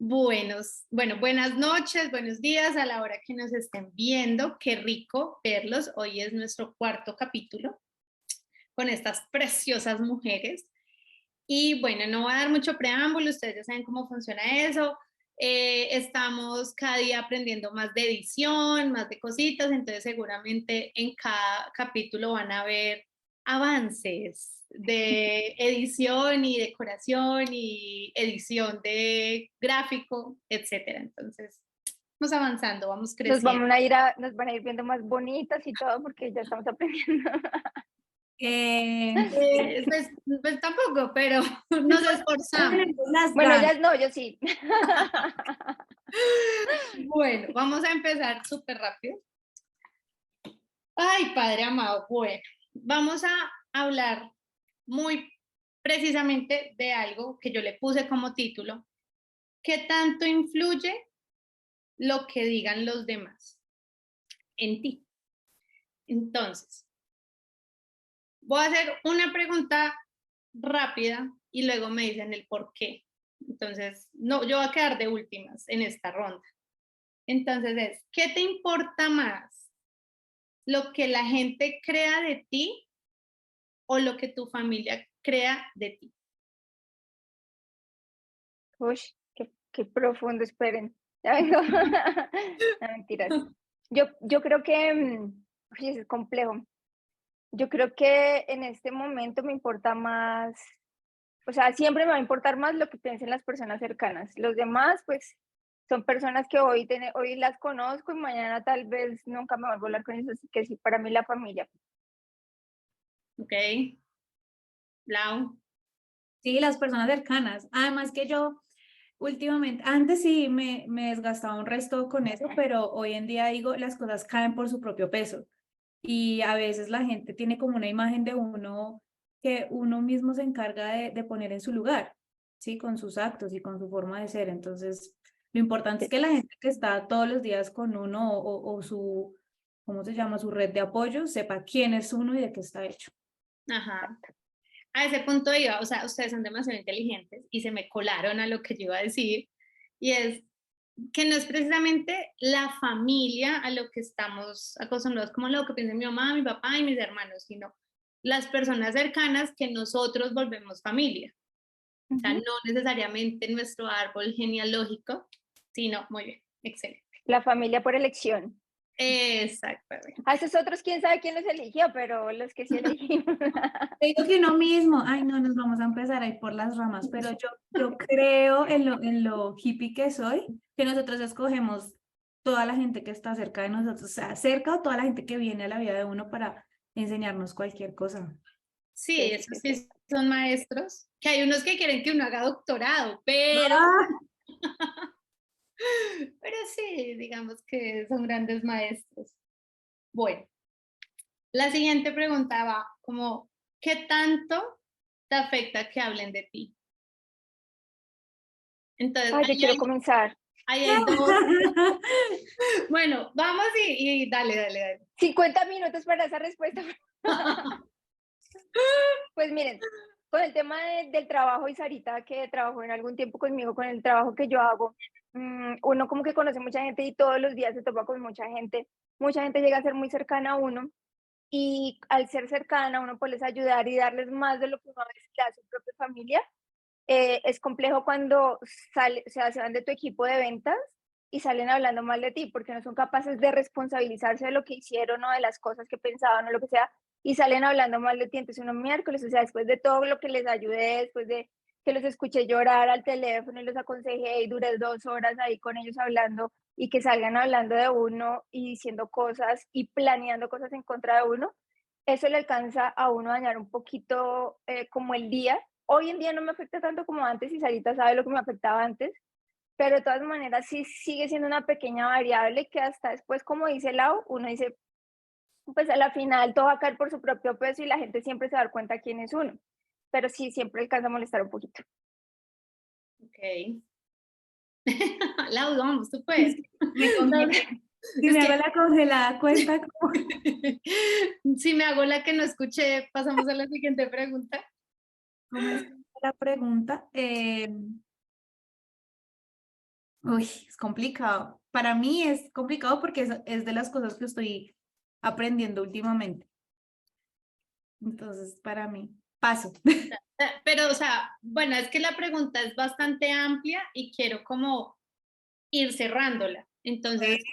Buenas noches, buenos días a la hora que nos estén viendo. Qué rico verlos. Hoy es nuestro cuarto capítulo con estas preciosas mujeres. Y bueno, no voy a dar mucho preámbulo, ustedes ya saben cómo funciona eso. Estamos cada día aprendiendo más de edición, más de cositas, entonces seguramente en cada capítulo van a ver avances de edición y decoración y edición de gráfico, etcétera. Entonces, vamos avanzando, vamos creciendo. Nos van a ir viendo más bonitas y todo porque ya estamos aprendiendo. Pues tampoco, pero nos esforzamos. Las Bueno, ganas. ellas no, yo sí. Bueno, vamos a empezar súper rápido. Ay, Padre amado, bueno, vamos a hablar muy precisamente de algo que yo le puse como título. ¿Qué tanto influye lo que digan los demás en ti? Entonces, voy a hacer una pregunta rápida y luego me dicen el por qué. Entonces, no, yo voy a quedar de últimas en esta ronda. Entonces ¿qué te importa más? ¿Lo que la gente crea de ti o lo que tu familia crea de ti? Uy, qué profundo, esperen. Ya vengo. No, mentiras. Yo creo que, uy, es complejo. Yo creo que en este momento me importa más, o sea, siempre me va a importar más lo que piensen las personas cercanas. Los demás, pues, son personas que hoy las conozco y mañana tal vez nunca me vuelvo a hablar con ellos, así que sí, para mí la familia. ¿Ok? Lau. Sí, las personas cercanas. Además que yo últimamente, antes sí me desgastaba un resto con eso, pero hoy en día digo, las cosas caen por su propio peso. Y a veces la gente tiene como una imagen de uno que uno mismo se encarga de poner en su lugar, ¿sí? Con sus actos y con su forma de ser. Entonces, lo importante es que la gente que está todos los días con uno o su, ¿cómo se llama? Su red de apoyo, sepa quién es uno y de qué está hecho. Ajá. A ese punto iba, o sea, ustedes son demasiado inteligentes y se me colaron a lo que yo iba a decir, y es que no es precisamente la familia a lo que estamos acostumbrados, como lo que piensa mi mamá, mi papá y mis hermanos, sino las personas cercanas que nosotros volvemos familia. O sea, Ujú. no necesariamente nuestro árbol genealógico, sino, muy bien, excelente. La familia por elección. Exactamente. A esos otros, quién sabe quién los eligió, pero los que sí elegimos. Te digo que uno mismo, ay no, nos vamos a empezar a ir por las ramas, pero yo creo en lo hippie que soy, que nosotros escogemos toda la gente que está cerca de nosotros, o sea, cerca o toda la gente que viene a la vida de uno para enseñarnos cualquier cosa. Sí, Sí, esos sí, sí. sí son maestros, que hay unos que quieren que uno haga doctorado, pero, Ah, pero sí, digamos que son grandes maestros. Bueno, la siguiente pregunta va como, ¿qué tanto te afecta que hablen de ti? Entonces, Ay, yo quiero comenzar. ahí hay dos. Bueno, vamos y dale, dale, dale. 50 minutos para esa respuesta. Pues miren, con el tema del trabajo y Sarita, que trabajó en algún tiempo conmigo, con el trabajo que yo hago, uno como que conoce mucha gente y todos los días se topa con mucha gente llega a ser muy cercana a uno y al ser cercana uno puede ayudar y darles más de lo que uno a veces le da a su propia familia. Es complejo cuando o sea, se van de tu equipo de ventas y salen hablando mal de ti porque no son capaces de responsabilizarse de lo que hicieron o de las cosas que pensaban o lo que sea, y salen hablando mal de ti. Entonces uno miércoles, o sea, después de todo lo que les ayudé, después de que los escuché llorar al teléfono y los aconsejé y duré 2 horas ahí con ellos hablando y que salgan hablando de uno y diciendo cosas y planeando cosas en contra de uno, eso le alcanza a uno a dañar un poquito como el día. Hoy en día no me afecta tanto como antes y Sarita sabe lo que me afectaba antes, pero de todas maneras sí sigue siendo una pequeña variable que hasta después, como dice Lau, uno dice, pues a la final todo va a caer por su propio peso y la gente siempre se va a dar cuenta quién es uno, pero sí siempre alcanza a molestar un poquito. Ok. Lau, vamos, tú puedes. me No, congelé. Si es me hago que la congelada, cuenta como... si me hago la que no escuché, pasamos a la siguiente pregunta. ¿Cómo es la pregunta? Uy, es complicado. Para mí es complicado porque es de las cosas que estoy aprendiendo últimamente. Entonces, para mí, paso. Pero, o sea, bueno, es que la pregunta es bastante amplia y quiero como ir cerrándola. Entonces,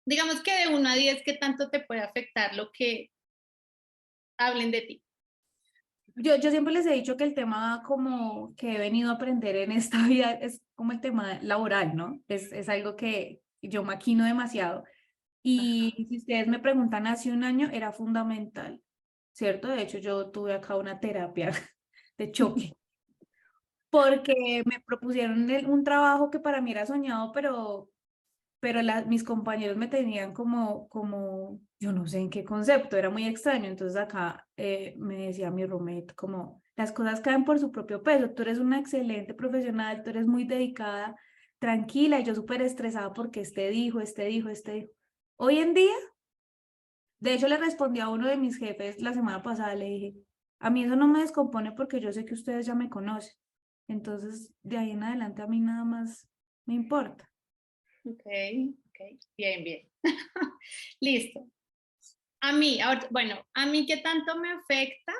digamos que de 1 a 10, ¿qué tanto te puede afectar lo que hablen de ti? Yo siempre les he dicho que el tema como que he venido a aprender en esta vida es como el tema laboral, ¿no? Es algo que yo maquino demasiado. Y si ustedes me preguntan hace un año, era fundamental, ¿cierto? De hecho, yo tuve acá una terapia de choque, porque me propusieron un trabajo que para mí era soñado, pero mis compañeros me tenían yo no sé en qué concepto, era muy extraño. Entonces acá me decía mi roommate como, las cosas caen por su propio peso, tú eres una excelente profesional, tú eres muy dedicada, tranquila, y yo súper estresada porque este dijo. Hoy en día, de hecho le respondí a uno de mis jefes la semana pasada, le dije, a mí eso no me descompone porque yo sé que ustedes ya me conocen, entonces de ahí en adelante a mí nada más me importa. Ok, ok, bien, bien. Listo. A mí, ahora, bueno, a mí qué tanto me afecta,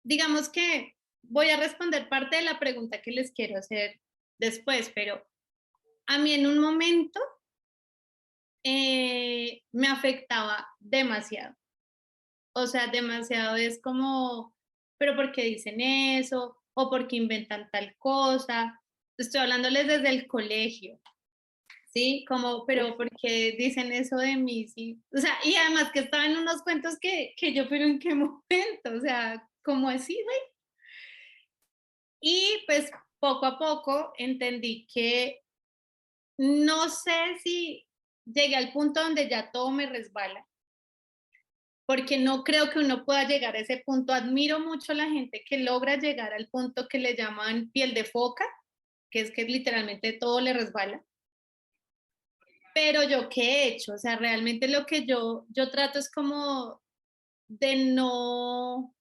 digamos que voy a responder parte de la pregunta que les quiero hacer después, pero a mí en un momento me afectaba demasiado. O sea, demasiado es como, pero ¿por qué dicen eso? ¿O por qué inventan tal cosa? Estoy hablándoles desde el colegio, ¿sí? Como, pero ¿por qué dicen eso de mí? Sí. O sea, y además que estaban unos cuentos que yo, pero ¿en qué momento? O sea, ¿cómo así, güey? Y pues poco a poco entendí que no sé si llegué al punto donde ya todo me resbala, porque no creo que uno pueda llegar a ese punto. Admiro mucho a la gente que logra llegar al punto que le llaman piel de foca, que es que literalmente todo le resbala. Pero yo qué he hecho, o sea, realmente lo que yo trato es como de no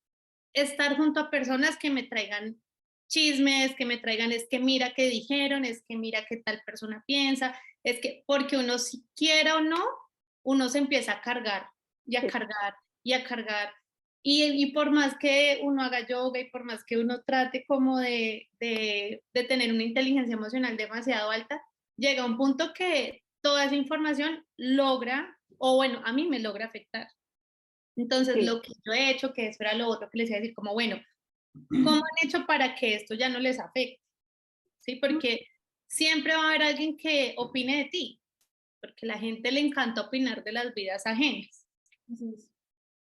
estar junto a personas que me traigan chismes, que me traigan es que mira qué dijeron, es que mira qué tal persona piensa, es que porque uno si quiera o no, uno se empieza a cargar y a Sí. cargar y a cargar. Y por más que uno haga yoga y por más que uno trate como de tener una inteligencia emocional demasiado alta, llega un punto que toda esa información logra, o bueno, a mí me logra afectar. Entonces, Sí. lo que yo he hecho, que eso era lo otro que les iba a decir, como, bueno, ¿cómo han hecho para que esto ya no les afecte? ¿Sí? Porque siempre va a haber alguien que opine de ti, porque a la gente le encanta opinar de las vidas ajenas.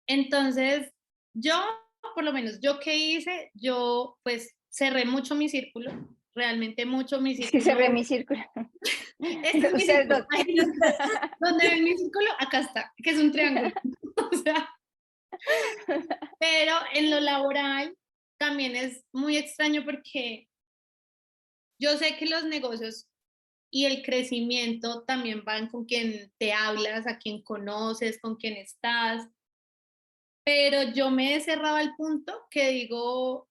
Entonces, yo, por lo menos, yo qué hice, yo pues cerré mucho mi círculo, realmente mucho mi Es que cerré círculo. mi círculo. Este es mi Ustedes círculo. dos. Ahí donde ven mi círculo, acá está, que es un triángulo. O sea, pero en lo laboral también es muy extraño porque yo sé que los negocios y el crecimiento también van con quien te hablas, a quien conoces, con quien estás, pero yo me he cerrado al punto que digo,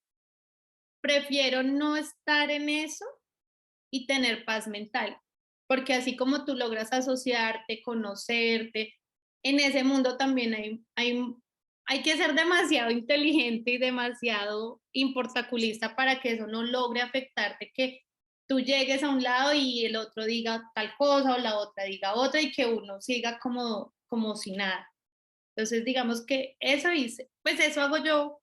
prefiero no estar en eso y tener paz mental, porque así como tú logras asociarte, conocerte, en ese mundo también hay que ser demasiado inteligente y demasiado importaculista para que eso no logre afectarte, que tú llegues a un lado y el otro diga tal cosa o la otra diga otra y que uno siga como si nada. Entonces, digamos que eso hice, pues eso hago yo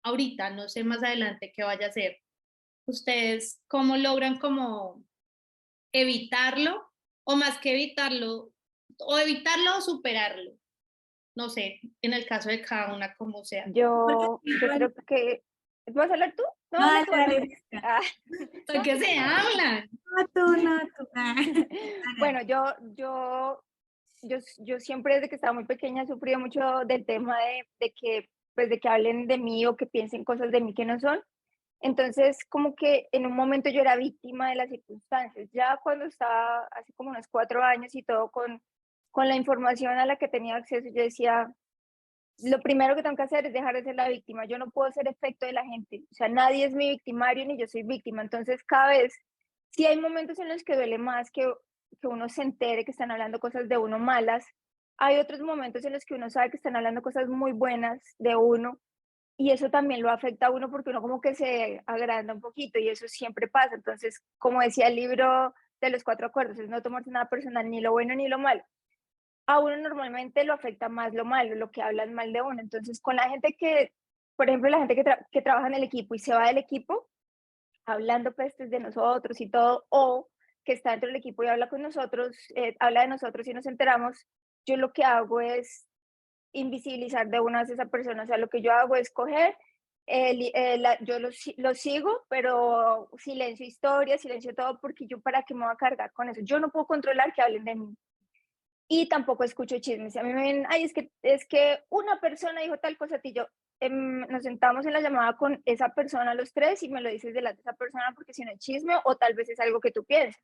ahorita, no sé más adelante qué vaya a hacer. ¿Ustedes cómo logran como evitarlo o más que evitarlo, o superarlo? No sé, en el caso de cada una, como sea. Yo creo que... ¿Vas a hablar tú? No, No, habla dale, tú, habla dale, tú. Erika. Ah. ¿Qué se hablan? No, tú, no, tú. Bueno, yo siempre desde que estaba muy pequeña he sufrido mucho del tema de que, pues, de que hablen de mí o que piensen cosas de mí que no son. Entonces, como que en un momento yo era víctima de las circunstancias. Ya cuando estaba hace como unos 4 años y todo con la información a la que tenía acceso, yo decía, lo primero que tengo que hacer es dejar de ser la víctima. Yo no puedo ser efecto de la gente. O sea, nadie es mi victimario ni yo soy víctima. Entonces, cada vez Sí hay momentos en los que duele más que uno se entere que están hablando cosas de uno malas. Hay otros momentos en los que uno sabe que están hablando cosas muy buenas de uno y eso también lo afecta a uno porque uno como que se agranda un poquito y eso siempre pasa. Entonces, como decía el libro de los 4 acuerdos, es no tomarse nada personal, ni lo bueno ni lo malo. A uno normalmente lo afecta más lo malo, lo que hablan mal de uno. Entonces, con la gente que, por ejemplo, la gente que trabaja en el equipo y se va del equipo, hablando pestes de nosotros y todo, o que está dentro del equipo y habla con nosotros, habla de nosotros y nos enteramos, yo lo que hago es invisibilizar de una vez a esa persona. O sea, lo que yo hago es coger, yo lo sigo, pero silencio historia, silencio todo, porque yo para qué me voy a cargar con eso. Yo no puedo controlar que hablen de mí. Y tampoco escucho chismes. Si a mí me ven, ay, es que una persona dijo tal cosa a ti, yo nos sentamos en la llamada con esa persona los tres y me lo dices delante de esa persona porque si no es chisme o tal vez es algo que tú piensas.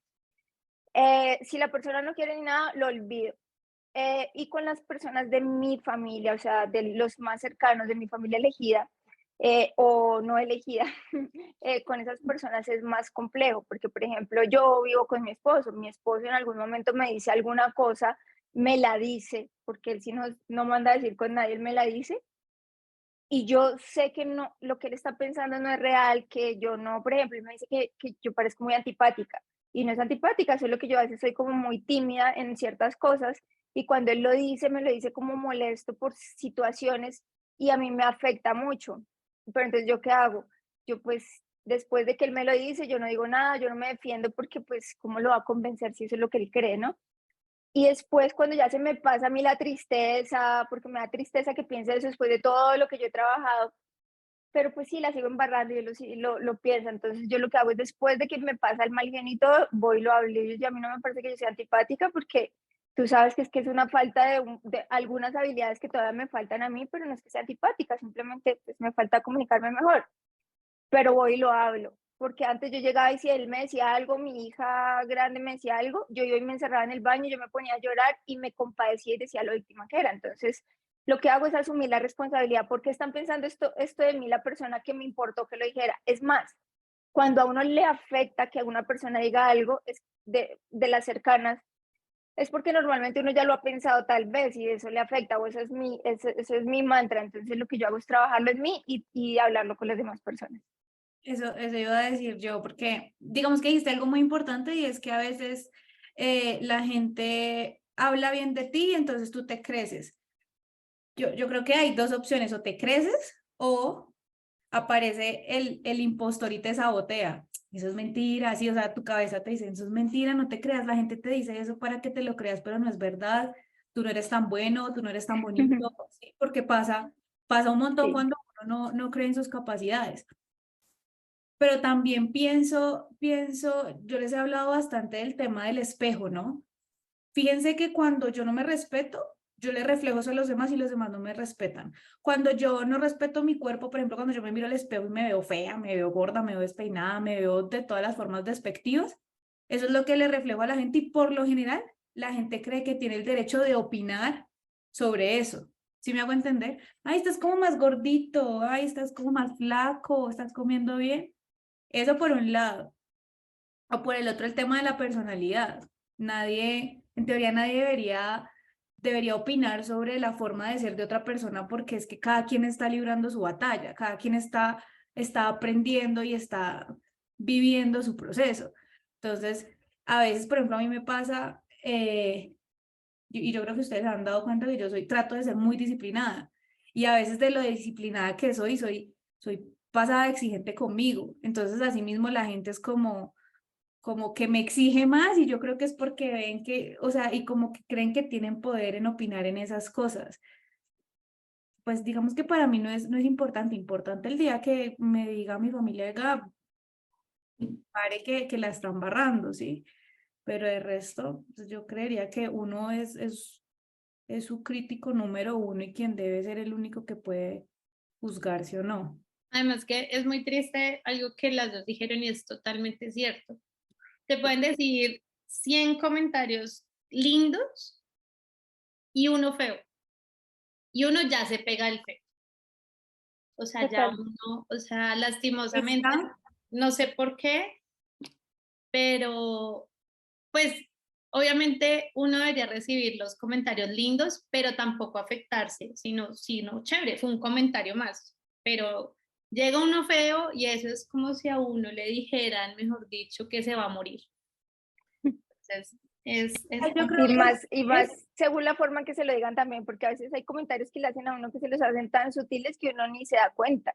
Si la persona no quiere ni nada, lo olvido. Y con las personas de mi familia, o sea, de los más cercanos, de mi familia elegida o no elegida, con esas personas es más complejo, porque por ejemplo yo vivo con mi esposo en algún momento me dice alguna cosa, me la dice, porque él sí no manda a decir con nadie, él me la dice, y yo sé que no, lo que él está pensando no es real, que yo no, por ejemplo, él me dice que yo parezco muy antipática, y no es antipática, solo que yo a veces soy como muy tímida en ciertas cosas, y cuando él lo dice, me lo dice como molesto por situaciones, y a mí me afecta mucho. Pero entonces, ¿yo qué hago? Yo pues, después de que él me lo dice, yo no digo nada, yo no me defiendo porque pues, ¿cómo lo va a convencer si eso es lo que él cree, no? Y después, cuando ya se me pasa a mí la tristeza, porque me da tristeza que piense eso después de todo lo que yo he trabajado, pero pues sí, la sigo embarrando y él lo piensa. Entonces, yo lo que hago es después de que me pasa el mal genio y todo, voy y lo hablo. Y a mí no me parece que yo sea antipática porque tú sabes que es una falta de algunas habilidades que todavía me faltan a mí, pero no es que sea antipática, simplemente pues me falta comunicarme mejor, pero voy y lo hablo. Porque antes yo llegaba y si él me decía algo, mi hija grande me decía algo, yo iba y me encerraba en el baño, yo me ponía a llorar y me compadecía y decía lo víctima que era. Entonces, lo que hago es asumir la responsabilidad. ¿Por qué están pensando esto de mí la persona que me importó que lo dijera? Es más, cuando a uno le afecta que a una persona diga algo es de las cercanas, es porque normalmente uno ya lo ha pensado tal vez y eso le afecta o eso es mi mantra. Entonces, lo que yo hago es trabajarlo en mí y hablarlo con las demás personas. Eso iba a decir yo, porque digamos que dijiste algo muy importante y es que a veces la gente habla bien de ti y entonces tú te creces. Yo creo que hay dos opciones, o te creces o aparece el impostor y te sabotea. Eso es mentira, sí, o sea, tu cabeza te dice, eso es mentira, no te creas, la gente te dice eso para que te lo creas, pero no es verdad, tú no eres tan bueno, tú no eres tan bonito, ¿sí? Porque pasa un montón Sí, cuando uno no cree en sus capacidades. Pero también pienso, yo les he hablado bastante del tema del espejo, ¿no? Fíjense que cuando yo no me respeto, yo le reflejo eso a los demás y los demás no me respetan. Cuando yo no respeto mi cuerpo, por ejemplo, cuando yo me miro al espejo y me veo fea, me veo gorda, me veo despeinada, me veo de todas las formas despectivas, eso es lo que le reflejo a la gente y por lo general la gente cree que tiene el derecho de opinar sobre eso. ¿Sí me hago entender? Ay, estás como más gordito, ay, estás como más flaco, estás comiendo bien. Eso por un lado. O por el otro, el tema de la personalidad. Nadie, en teoría, nadie debería opinar sobre la forma de ser de otra persona porque es que cada quien está librando su batalla, cada quien está aprendiendo y está viviendo su proceso. Entonces, a veces, por ejemplo, a mí me pasa, y yo creo que ustedes se han dado cuenta que trato de ser muy disciplinada. Y a veces de lo disciplinada que soy pasada exigente conmigo. Entonces, así mismo la gente es como que me exige más y yo creo que es porque ven que, o sea, y como que creen que tienen poder en opinar en esas cosas. Pues digamos que para mí no es importante el día que me diga mi familia, "Oiga, pare que la están barrando, ¿sí? Pero el resto, pues, yo creería que uno es su crítico número uno y quien debe ser el único que puede juzgarse o no. Además que es muy triste algo que las dos dijeron y es totalmente cierto. Te pueden decir 100 comentarios lindos y uno feo. Y uno ya se pega el feo. O sea, ya total. uno, o sea, lastimosamente, Está no sé por qué, pero pues obviamente uno debería recibir los comentarios lindos, pero tampoco afectarse, sino chévere, fue un comentario más, pero llega uno feo y eso es como si a uno le dijeran, mejor dicho, que se va a morir. Entonces, Yo creo Y más según la forma que se lo digan también, porque a veces hay comentarios que le hacen a uno que se los hacen tan sutiles que uno ni se da cuenta.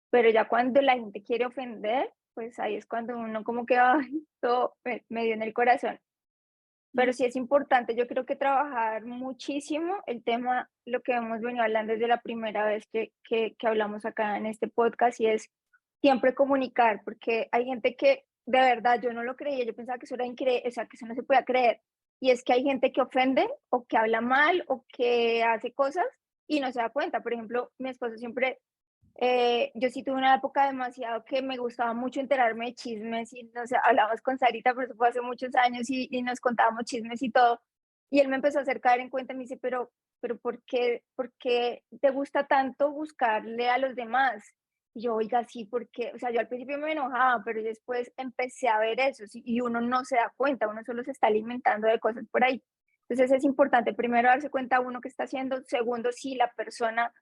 Pero ya cuando la gente quiere ofender, pues ahí es cuando uno como que, ay, todo me dio en el corazón. Pero sí es importante, yo creo que trabajar muchísimo el tema, lo que hemos venido hablando desde la primera vez que hablamos acá en este podcast, y es siempre comunicar, porque hay gente que de verdad yo no lo creía, yo pensaba que eso era increíble, o sea, que eso no se podía creer. Y es que hay gente que ofende o que habla mal o que hace cosas y no se da cuenta. Por ejemplo, mi esposo siempre yo sí tuve una época demasiado que me gustaba mucho enterarme de chismes y no sé, hablamos con Sarita, pero eso fue hace muchos años y nos contábamos chismes y todo. Y él me empezó a hacer caer en cuenta y me dice, pero por qué te gusta tanto buscarle a los demás? Y yo, oiga, sí, porque, o sea, yo al principio me enojaba, pero después empecé a ver eso ¿sí? Y uno no se da cuenta, uno solo se está alimentando de cosas por ahí. Entonces es importante, primero, darse cuenta uno que está haciendo, segundo, si la persona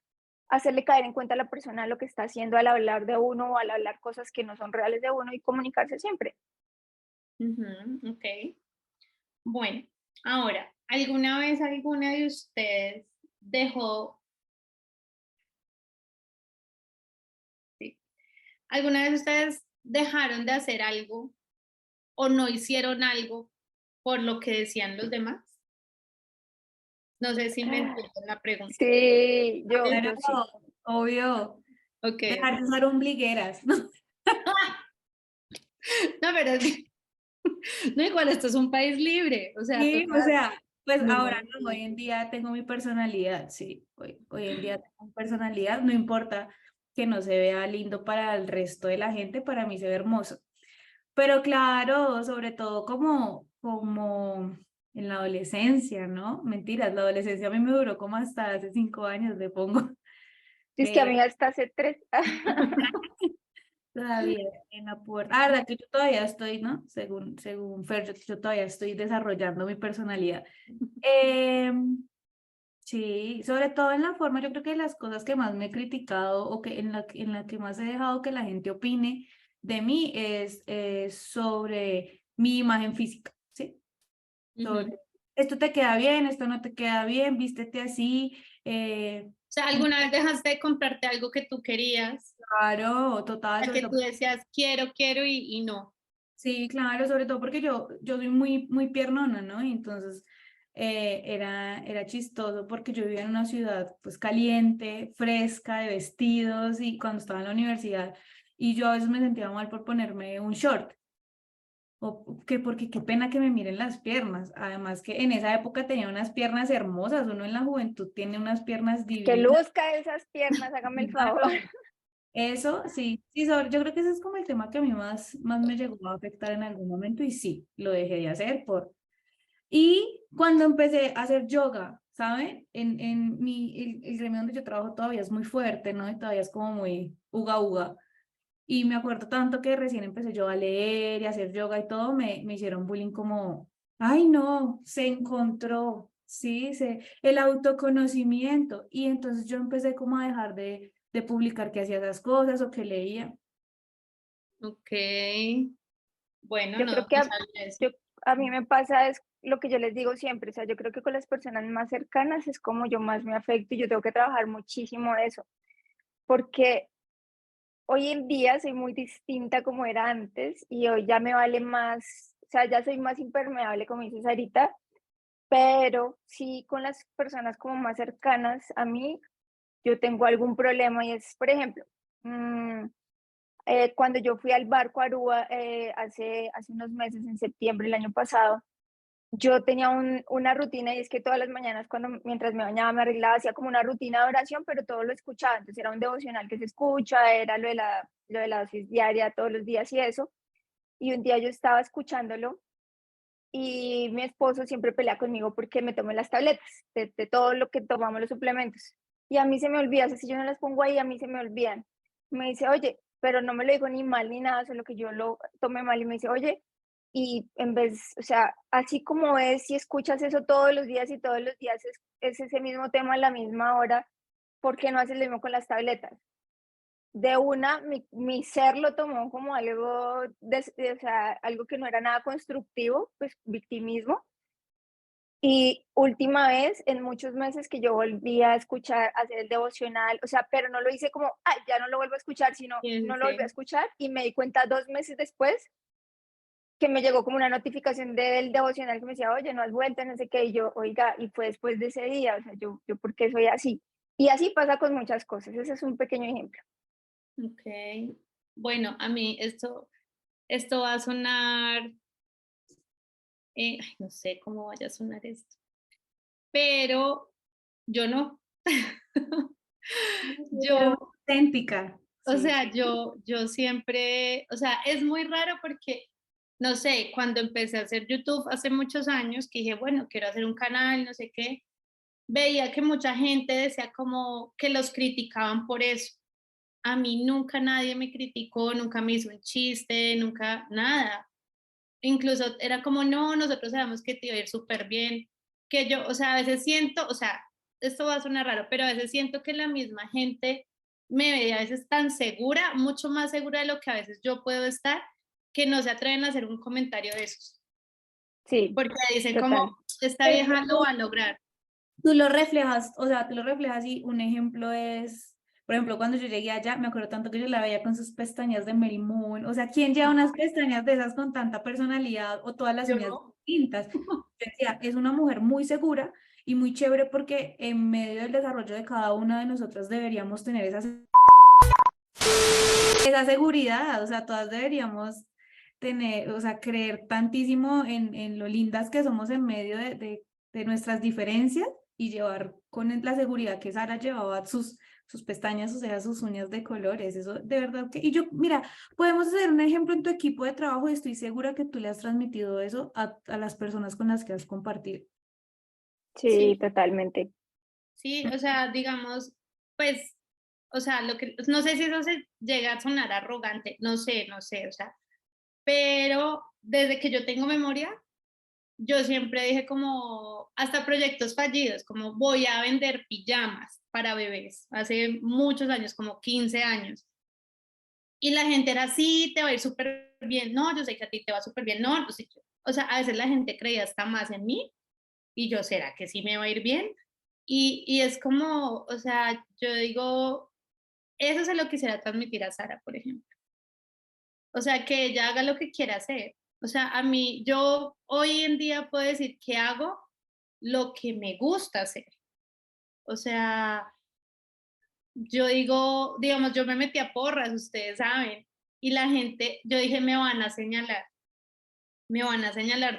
hacerle caer en cuenta a la persona lo que está haciendo al hablar de uno o al hablar cosas que no son reales de uno y comunicarse siempre. Ok. Bueno, ahora, ¿alguna vez alguna de ustedes dejó, sí, alguna vez ustedes dejaron de hacer algo o no hicieron algo por lo que decían los demás? No sé si me entienden la pregunta. Sí, claro, yo sí. obvio, Ok. dejar de usar ombligueras, ¿no? No, pero no, igual esto es un país libre, o sea, Sí, o sea, pues ahora no. no, hoy en día tengo mi personalidad, sí, hoy en día tengo mi personalidad, no importa que no se vea lindo para el resto de la gente, para mí se ve hermoso. Pero claro, sobre todo como en la adolescencia, ¿no? Mentiras, la adolescencia a mí me duró como hasta hace 5 años, le pongo. Es que a mí hasta hace 3. Todavía en la puerta. Ah, verdad que yo todavía estoy, ¿no? Según Fer, yo todavía estoy desarrollando mi personalidad. Em, sí, sobre todo en la forma, yo creo que las cosas que más me he criticado o que en la que más he dejado que la gente opine de mí es sobre mi imagen física, ¿sí? Sobre esto te queda bien, esto no te queda bien, vístete así. O sea, ¿alguna vez dejaste de comprarte algo que tú querías? Claro, total, O sea, sobre que tú todo. decías, quiero y no. Sí, claro, sobre todo porque yo soy muy piernona, ¿no? Y entonces era chistoso porque yo vivía en una ciudad pues caliente, fresca, de vestidos y cuando estaba en la universidad y yo a veces me sentía mal por ponerme un short o que porque qué pena que me miren las piernas. Además que en esa época tenía unas piernas hermosas, uno en la juventud tiene unas piernas Que divinas. luzca esas piernas, hágame el favor. Eso, sí, sí, yo creo que ese es como el tema que a mí más me llegó a afectar en algún momento y sí, lo dejé de hacer Y cuando empecé a hacer yoga, ¿sabe? El gremio donde yo trabajo todavía es muy fuerte, ¿no? Y todavía es como muy uga uga. Y me acuerdo tanto que recién empecé yo a leer y a hacer yoga y todo, me hicieron bullying como, ay no, se encontró, sí, el autoconocimiento. Y entonces yo empecé como a dejar de publicar que hacía esas cosas o que leía. Ok. Bueno, Yo no, creo que no sabía eso. yo, a mí me pasa es lo que yo les digo siempre, o sea, yo creo que con las personas más cercanas es como yo más me afecto y yo tengo que trabajar muchísimo eso, porque hoy en día soy muy distinta como era antes y hoy ya me vale más, o sea, ya soy más impermeable, como dices ahorita, pero sí con las personas como más cercanas a mí, yo tengo algún problema y es, por ejemplo, cuando yo fui al barco Aruba hace unos meses, en septiembre del año pasado, yo tenía una rutina y es que todas las mañanas mientras me bañaba, me arreglaba, hacía como una rutina de oración, pero todo lo escuchaba. Entonces era un devocional que se escucha, era lo de la dosis diaria todos los días y eso. Y un día yo estaba escuchándolo y mi esposo siempre pelea conmigo porque me tomo las tabletas de todo lo que tomamos los suplementos. Y a mí se me olvida, o sea, si yo no las pongo ahí, a mí se me olvidan. Me dice, oye, pero no me lo digo ni mal ni nada, solo que yo lo tomé mal y me dice, oye, y en vez, o sea, así como es, si escuchas eso todos los días y todos los días es ese mismo tema a la misma hora, ¿por qué no haces lo mismo con las tabletas? De una, mi ser lo tomó como algo, o sea, algo que no era nada constructivo, pues victimismo. Y última vez, en muchos meses que yo volví a escuchar, hacer el devocional, o sea, pero no lo hice como, ay, ya no lo vuelvo a escuchar, sino Sí, sí, no lo volví a sí. escuchar y me di cuenta 2 meses después que me llegó como una notificación del devocional que me decía, oye, no has vuelto, no sé qué, y yo, oiga, y fue después de ese día, o sea, yo, ¿por qué soy así? Y así pasa con muchas cosas, ese es un pequeño ejemplo. Ok. Bueno, a mí esto va a sonar, ay, no sé cómo vaya a sonar esto, pero yo no. Yo, Auténtica. o Sí. sea, yo siempre, o sea, es muy raro porque, no sé, cuando empecé a hacer YouTube hace muchos años, que dije, bueno, quiero hacer un canal, no sé qué, veía que mucha gente decía como que los criticaban por eso. A mí nunca nadie me criticó, nunca me hizo un chiste, nunca nada. Incluso era como, no, nosotros sabemos que te iba a ir súper bien, que yo, o sea, a veces siento, o sea, esto va a sonar raro, pero a veces siento que la misma gente me ve a veces tan segura, mucho más segura de lo que a veces yo puedo estar, que no se atreven a hacer un comentario de esos, Sí, porque dicen como, total. esta Pero vieja lo va a lograr. tú lo reflejas, o sea, tú lo reflejas y un ejemplo es, por ejemplo, cuando yo llegué allá, me acuerdo tanto que yo la veía con sus pestañas de Mary Moon, o sea, ¿quién lleva unas pestañas de esas con tanta personalidad o todas las Yo, uñas distintas? Yo decía, es una mujer muy segura y muy chévere porque en medio del desarrollo de cada una de nosotras deberíamos tener esa seguridad, o sea, todas deberíamos tener, o sea, creer tantísimo en lo lindas que somos en medio de nuestras diferencias y llevar con la seguridad que Sara llevaba sus pestañas, sus cejas, sus uñas de colores, eso de verdad que, y yo, mira, podemos hacer un ejemplo en tu equipo de trabajo y estoy segura que tú le has transmitido eso a las personas con las que has compartido. Sí, sí, totalmente. sí, o sea, digamos, pues, o sea, lo que, no sé si eso se llega a sonar arrogante, no sé, no sé, o sea, pero desde que yo tengo memoria, yo siempre dije como, hasta proyectos fallidos, como voy a vender pijamas para bebés, hace muchos años, como 15 años. Y la gente era así, te va a ir súper bien, no, yo sé que a ti te va súper bien, no, pues, o sea, a veces la gente creía hasta más en mí y yo, ¿será que sí me va a ir bien? Y es como, o sea, yo digo, eso se lo quisiera transmitir a Sara, por ejemplo. O sea, que ella haga lo que quiera hacer. O sea, a mí, yo hoy en día puedo decir que hago lo que me gusta hacer. O sea, yo digo, digamos, yo me metí a porras, ustedes saben, y la gente, yo dije, me van a señalar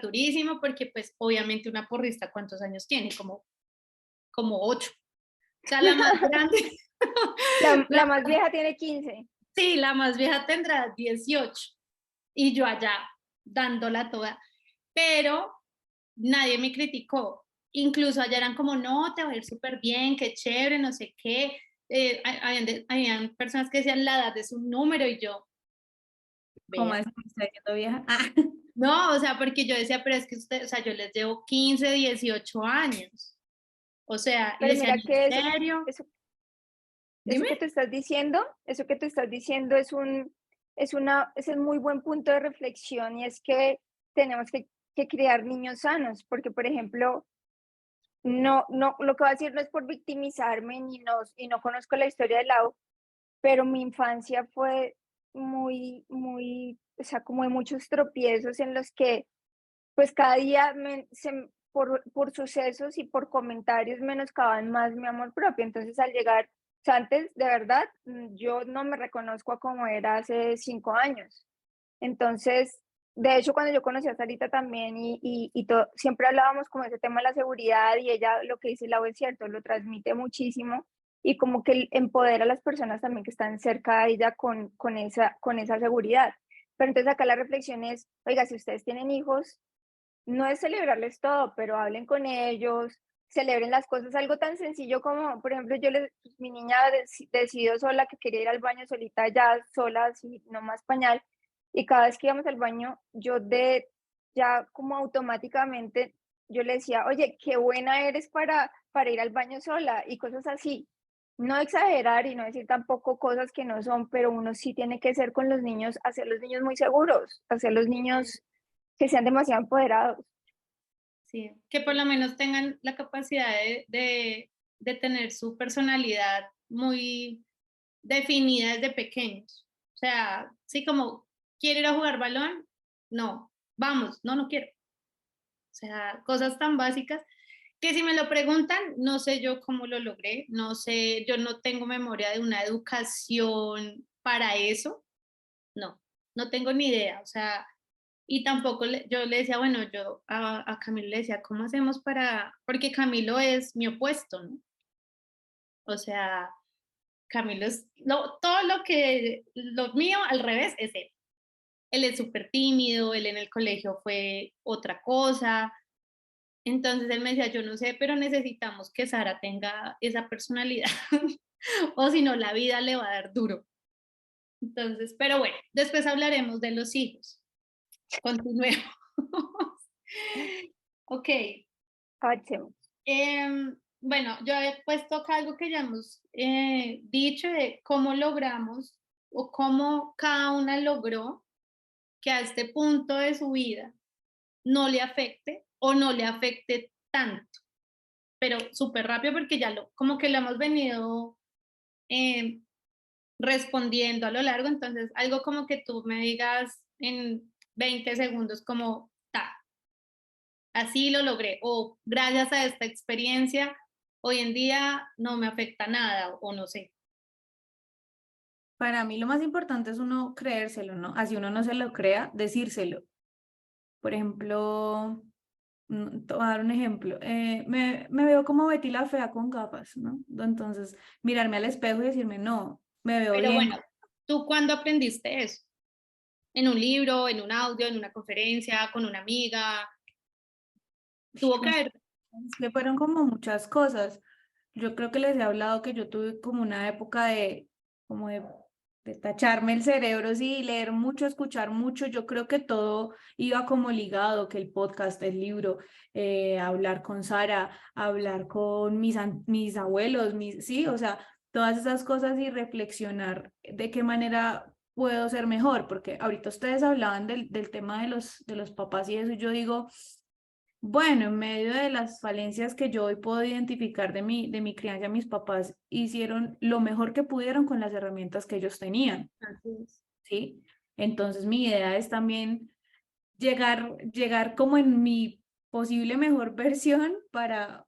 durísimo porque pues obviamente una porrista, ¿cuántos años tiene? Como 8. O sea, la más grande, La la- más vieja tiene 15. sí, la más vieja tendrá 18 y yo allá dándola toda, pero nadie me criticó. Incluso allá eran como, no, te va a ir súper bien, qué chévere, no sé qué. Habían personas que decían la edad es un número y yo, ¿Cómo vea. es que está diciendo vieja? Ah, No, o sea, porque yo decía, pero es que usted, o sea, yo les llevo 15, 18 años. O sea, y Pero decían, mira ¿en que serio? eso Dime. que tú estás diciendo, eso que tú estás diciendo es un muy buen punto de reflexión y es que tenemos que criar niños sanos, porque por ejemplo, lo que voy a decir no es por victimizarme y no conozco la historia de Lau, pero mi infancia fue o sea, como de muchos tropiezos en los que pues cada día por sucesos y por comentarios menoscaban más mi amor propio. Entonces al llegar, o sea, antes de verdad, yo no me reconozco a como era hace 5 años. Entonces, de hecho, cuando yo conocí a Sarita también siempre hablábamos como ese tema de la seguridad y ella lo que dice Lau es cierto, lo transmite muchísimo y como que empodera a las personas también que están cerca de ella con esa seguridad. Pero entonces acá la reflexión es, oiga, si ustedes tienen hijos, no es celebrarles todo, pero hablen con ellos, celebren las cosas, algo tan sencillo como, por ejemplo, mi niña decidió sola que quería ir al baño solita, ya sola, así, no más pañal, y cada vez que íbamos al baño, yo ya como automáticamente yo le decía, oye, qué buena eres para ir al baño sola y cosas así. No exagerar y no decir tampoco cosas que no son, pero uno sí tiene que ser con los niños, hacer los niños muy seguros, hacer los niños que sean demasiado empoderados. Sí, que por lo menos tengan la capacidad de tener su personalidad muy definida desde pequeños. O sea, sí, como, ¿quiere ir a jugar balón? No, vamos, no, no quiero. O sea, cosas tan básicas que si me lo preguntan, no sé yo cómo lo logré, no sé, yo no tengo memoria de una educación para eso, no, no tengo ni idea, o sea, y tampoco yo le decía, bueno, yo a Camilo le decía, ¿cómo hacemos para, porque Camilo es mi opuesto, ¿no? O sea, Camilo es, todo lo mío al revés es él. Él es súper tímido, él en el colegio fue otra cosa. Entonces él me decía, yo no sé, pero necesitamos que Sara tenga esa personalidad, o si no, la vida le va a dar duro. Entonces, pero bueno, después hablaremos de los hijos. Continuemos. Ok. Avancemos. Bueno, yo he puesto acá algo que ya hemos dicho de cómo logramos o cómo cada una logró que a este punto de su vida no le afecte o no le afecte tanto, pero súper rápido porque ya como que lo hemos venido eh, respondiendo a lo largo, entonces algo como que tú me digas en 20 segundos como, ta, así lo logré, o gracias a esta experiencia, hoy en día no me afecta nada, o no sé. Para mí lo más importante es uno creérselo, ¿no? Así uno no se lo crea, decírselo. Por ejemplo, te voy a dar un ejemplo. Me veo como Betty la fea con gafas, ¿no? Entonces, mirarme al espejo y decirme, no, me veo Pero bien. bueno, ¿tú cuándo aprendiste eso? ¿En un libro, en un audio, en una conferencia, con una amiga? Tuvo que haber. Es que fueron como muchas cosas. Yo creo que les he hablado que yo tuve como una época como de tacharme el cerebro, sí, leer mucho, escuchar mucho. Yo creo que todo iba como ligado, que el podcast, el libro, hablar con Sara, hablar con mis abuelos, sí, o sea, todas esas cosas y reflexionar de qué manera puedo ser mejor, porque ahorita ustedes hablaban del tema de los papás y eso, y yo digo... Bueno, en medio de las falencias que yo hoy puedo identificar de mi crianza, mis papás hicieron lo mejor que pudieron con las herramientas que ellos tenían, Así es. ¿sí? Entonces mi idea es también llegar como en mi posible mejor versión para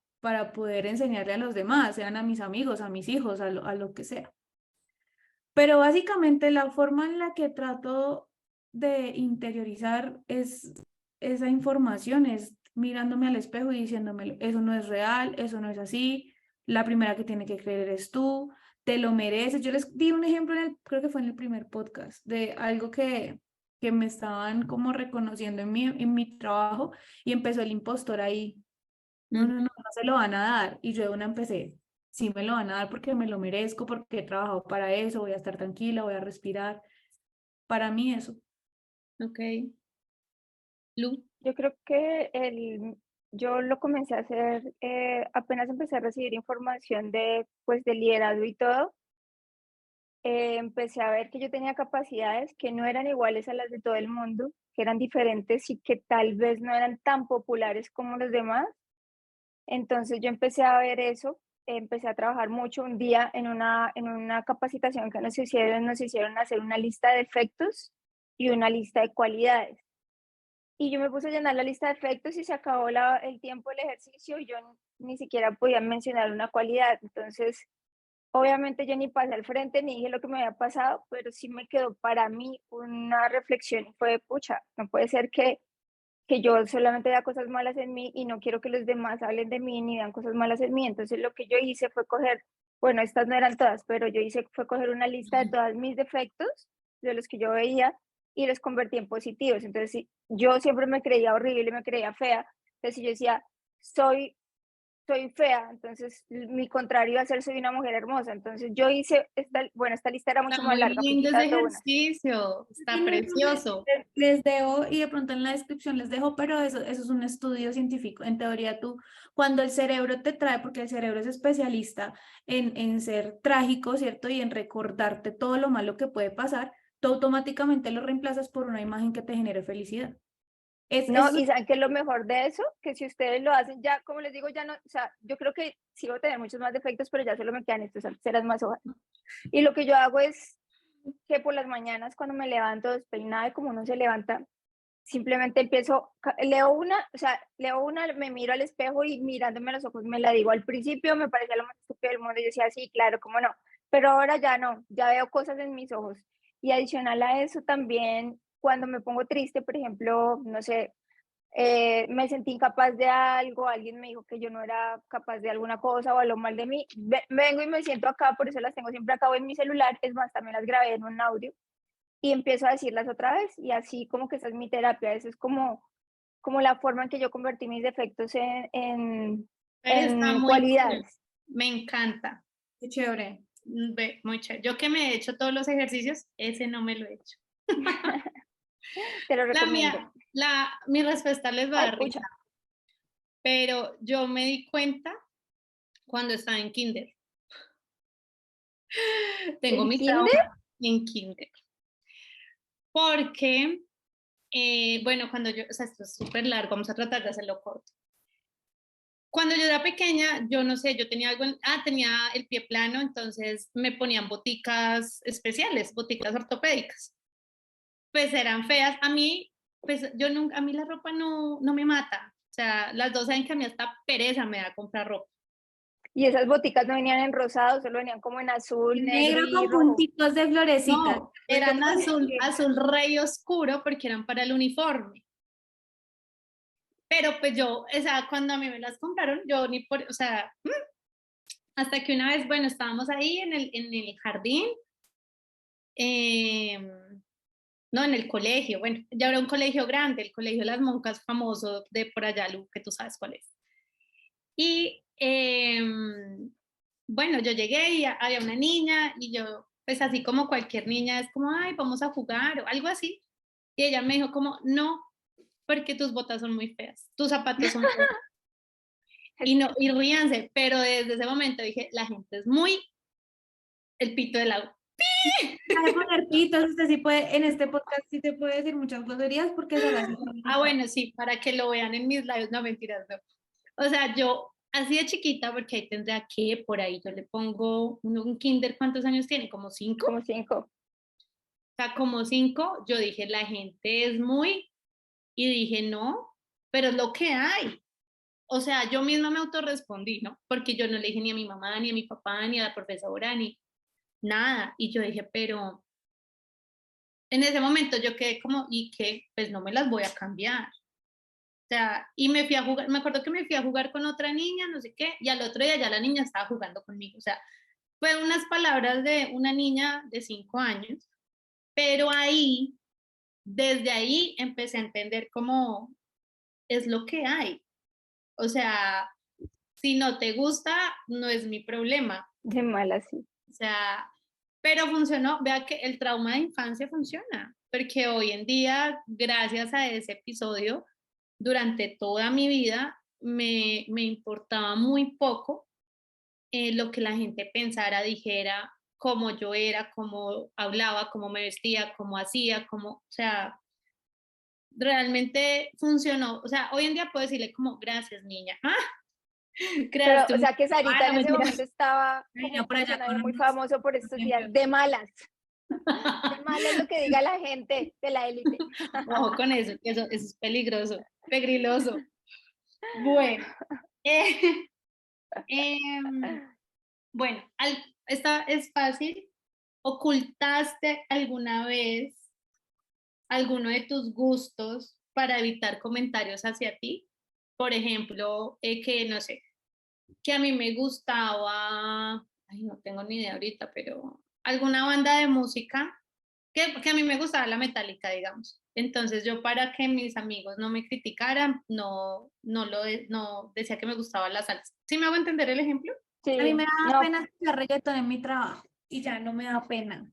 poder enseñarle a los demás, sean a mis amigos, a mis hijos, a lo que sea. Pero básicamente la forma en la que trato de interiorizar esa información es mirándome al espejo y diciéndome, eso no es real, eso no es así, la primera que tiene que creer eres tú, te lo mereces. Yo les di un ejemplo, creo que fue en el primer podcast, de algo que me estaban como reconociendo en mi trabajo y empezó el impostor ahí. No, no, no, no se lo van a dar. Y yo de una empecé, sí me lo van a dar porque me lo merezco, porque he trabajado para eso, voy a estar tranquila, voy a respirar. Para mí eso. Ok. Lu. Yo creo que yo lo comencé a hacer, apenas empecé a recibir información pues, de liderazgo y todo, empecé a ver que yo tenía capacidades que no eran iguales a las de todo el mundo, que eran diferentes y que tal vez no eran tan populares como los demás. Entonces yo empecé a ver eso, empecé a trabajar mucho un día en una capacitación que nos hicieron hacer una lista de defectos y una lista de cualidades. Y yo me puse a llenar la lista de efectos y se acabó el tiempo del ejercicio y yo ni siquiera podía mencionar una cualidad. Entonces, obviamente yo ni pasé al frente ni dije lo que me había pasado, pero sí me quedó para mí una reflexión y fue, pucha, no puede ser que yo solamente vea cosas malas en mí y no quiero que los demás hablen de mí ni vean cosas malas en mí. Entonces, lo que yo hice fue coger, bueno, estas no eran todas, pero yo hice fue coger una lista de todos mis defectos, de los que yo veía, y los convertí en positivos. Entonces, yo siempre me creía horrible, me creía fea. Entonces, yo decía, soy soy fea, entonces mi contrario iba a ser soy una mujer hermosa. Entonces yo hice, esta lista era mucho Está más muy larga, fui lindo ese quitando una. ejercicio, está Tiene un nombre, precioso. les dejo y de pronto en la descripción les dejo, pero eso es un estudio científico. En teoría, tú, cuando el cerebro te trae, porque el cerebro es especialista en ser trágico, ¿cierto? Y en recordarte todo lo malo que puede pasar, tú automáticamente lo reemplazas por una imagen que te genere felicidad. No, Es y saben que es lo mejor de eso, que si ustedes lo hacen ya, como les digo, ya no, o sea, yo creo que sí voy a tener muchos más defectos, pero ya solo me quedan estos, antes eran más hojas. Y lo que yo hago es que por las mañanas cuando me levanto despeinada y como uno se levanta, simplemente empiezo, leo una, o sea, leo una, me miro al espejo y mirándome a los ojos me la digo. Al principio me parecía lo más estúpido del mundo y yo decía, sí, claro, cómo no, pero ahora ya no, ya veo cosas en mis ojos. Y adicional a eso también, cuando me pongo triste, por ejemplo, no sé, me sentí incapaz de algo, alguien me dijo que yo no era capaz de alguna cosa o habló mal de mí, vengo y me siento acá, por eso las tengo siempre acá o en mi celular, es más, también las grabé en un audio y empiezo a decirlas otra vez y así como que esa es mi terapia, eso es como la forma en que yo convertí mis defectos Pero está en muy cool. cualidades. Me encanta. Qué chévere. Muy chévere. Yo que me he hecho todos los ejercicios, ese no me lo he hecho. Te lo La recomiendo. mía, mi respuesta les va a Ay, dar risa, pucha, pero yo me di cuenta cuando estaba en kinder. Tengo ¿en mi kinder? trauma en kinder. Porque, bueno, cuando yo, o sea, esto es súper largo, vamos a tratar de hacerlo corto. Cuando yo era pequeña, yo no sé, yo tenía algo, tenía el pie plano, entonces me ponían boticas especiales, boticas ortopédicas. Pues eran feas. A mí, pues yo nunca, a mí la ropa no me mata. O sea, las dos saben que a mí hasta pereza me da comprar ropa. Y esas boticas no venían en rosado, solo venían como en azul, negro Negro y con rojo. puntitos de florecitas. No, Porque eran azul, azul rey oscuro porque eran para el uniforme. Pero pues yo, o sea, cuando a mí me las compraron, yo ni por, o sea, hasta que una vez, bueno, estábamos ahí en el jardín, eh, no, en el colegio, bueno, ya era un colegio grande, el colegio de las monjas famoso de por allá, Lu, que tú sabes cuál es. Y bueno, yo llegué y había una niña y yo, pues así como cualquier niña, es como, ay, vamos a jugar o algo así. Y ella me dijo como, no, porque tus botas son muy feas, tus zapatos son feos. Y no, y ríanse, pero desde ese momento dije, la gente es muy el pito del agua. Para poner pitos, usted sí puede, en este podcast sí te puede decir muchas groserías porque son así. Bueno, sí, para que lo vean en mis labios, no mentiras, no. O sea, yo así de chiquita, porque ahí tendría que, por ahí yo le pongo un kinder, ¿cuántos años tiene? ¿Como 5? Como 5. O sea, como 5, yo dije, la gente es muy, y dije, no, pero es lo que hay. O sea, yo misma me autorrespondí, ¿no? Porque yo no le dije ni a mi mamá, ni a mi papá, ni a la profesora, ni nada. Y yo dije, pero en ese momento yo quedé como, y que pues no me las voy a cambiar. O sea, y me fui a jugar, me acuerdo que me fui a jugar con otra niña, no sé qué, y al otro día ya la niña estaba jugando conmigo. O sea, fue unas palabras de una niña de 5 años, pero ahí, desde ahí empecé a entender cómo es lo que hay. O sea, si no te gusta, no es mi problema. De mala, sí. O sea, pero funcionó. Vea que el trauma de infancia funciona, porque hoy en día, gracias a ese episodio, durante toda mi vida me importaba muy poco lo que la gente pensara, dijera, cómo yo era, cómo hablaba, cómo me vestía, cómo hacía, o sea, realmente funcionó. O sea, hoy en día puedo decirle como, gracias, niña. Pero, Creaste o un... sea, que Sarita No en ese mentiras. momento estaba como Venía un por allá personaje con muy unos famoso por estos días, ejemplos. de malas. De malas lo que diga la gente de la élite. Ojo con eso, que eso es peligroso, pegriloso. Bueno, eh, em, bueno, esta es fácil. ¿Ocultaste alguna vez alguno de tus gustos para evitar comentarios hacia ti? Por ejemplo, que no sé, que a mí me gustaba, ay, no tengo ni idea ahorita, pero alguna banda de música que a mí me gustaba la metálica, digamos. Entonces yo para que mis amigos no me criticaran, no decía que me gustaba la salsa. ¿Sí me hago entender el ejemplo? A mí Sí, me da no, pena escuchar reggaetón en mi trabajo y ya no me da pena.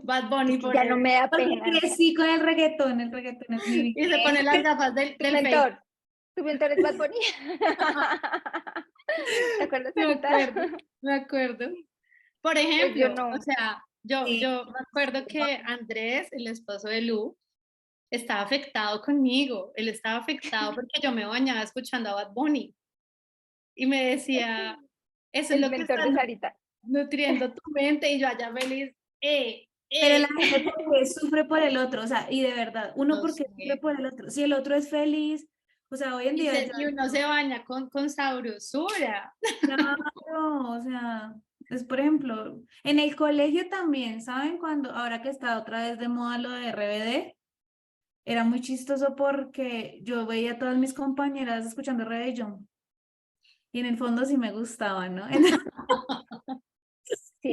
Bad Bunny ya no forever. me da Porque pena. crecí con el reggaetón es mi vida. Y se pone las gafas Tu del Face. mentor, tu mentor es Bad Bunny. ¿Te acuerdas Me ahorita? acuerdo, me acuerdo. Por Pues yo ejemplo, o no. sea, Sí. yo me acuerdo que Andrés, el esposo de Lu, estaba afectado conmigo. Él estaba afectado porque yo me bañaba escuchando a Bad Bunny. Y me decía, eso es El lo que mentor está de Sarita. nutriendo tu mente. Y yo allá feliz, Pero la gente porque sufre por el otro, o sea, y de verdad, uno No porque sufre sé. por el otro. Si el otro es feliz, o sea, hoy en día ya, Y uno se baña con sabrosura. claro, o sea, es por ejemplo, en el colegio también, ¿saben? Cuando, ahora que está otra vez de moda lo de RBD, era muy chistoso porque yo veía a todas mis compañeras escuchando Rebellón y en el fondo sí me gustaba, ¿no?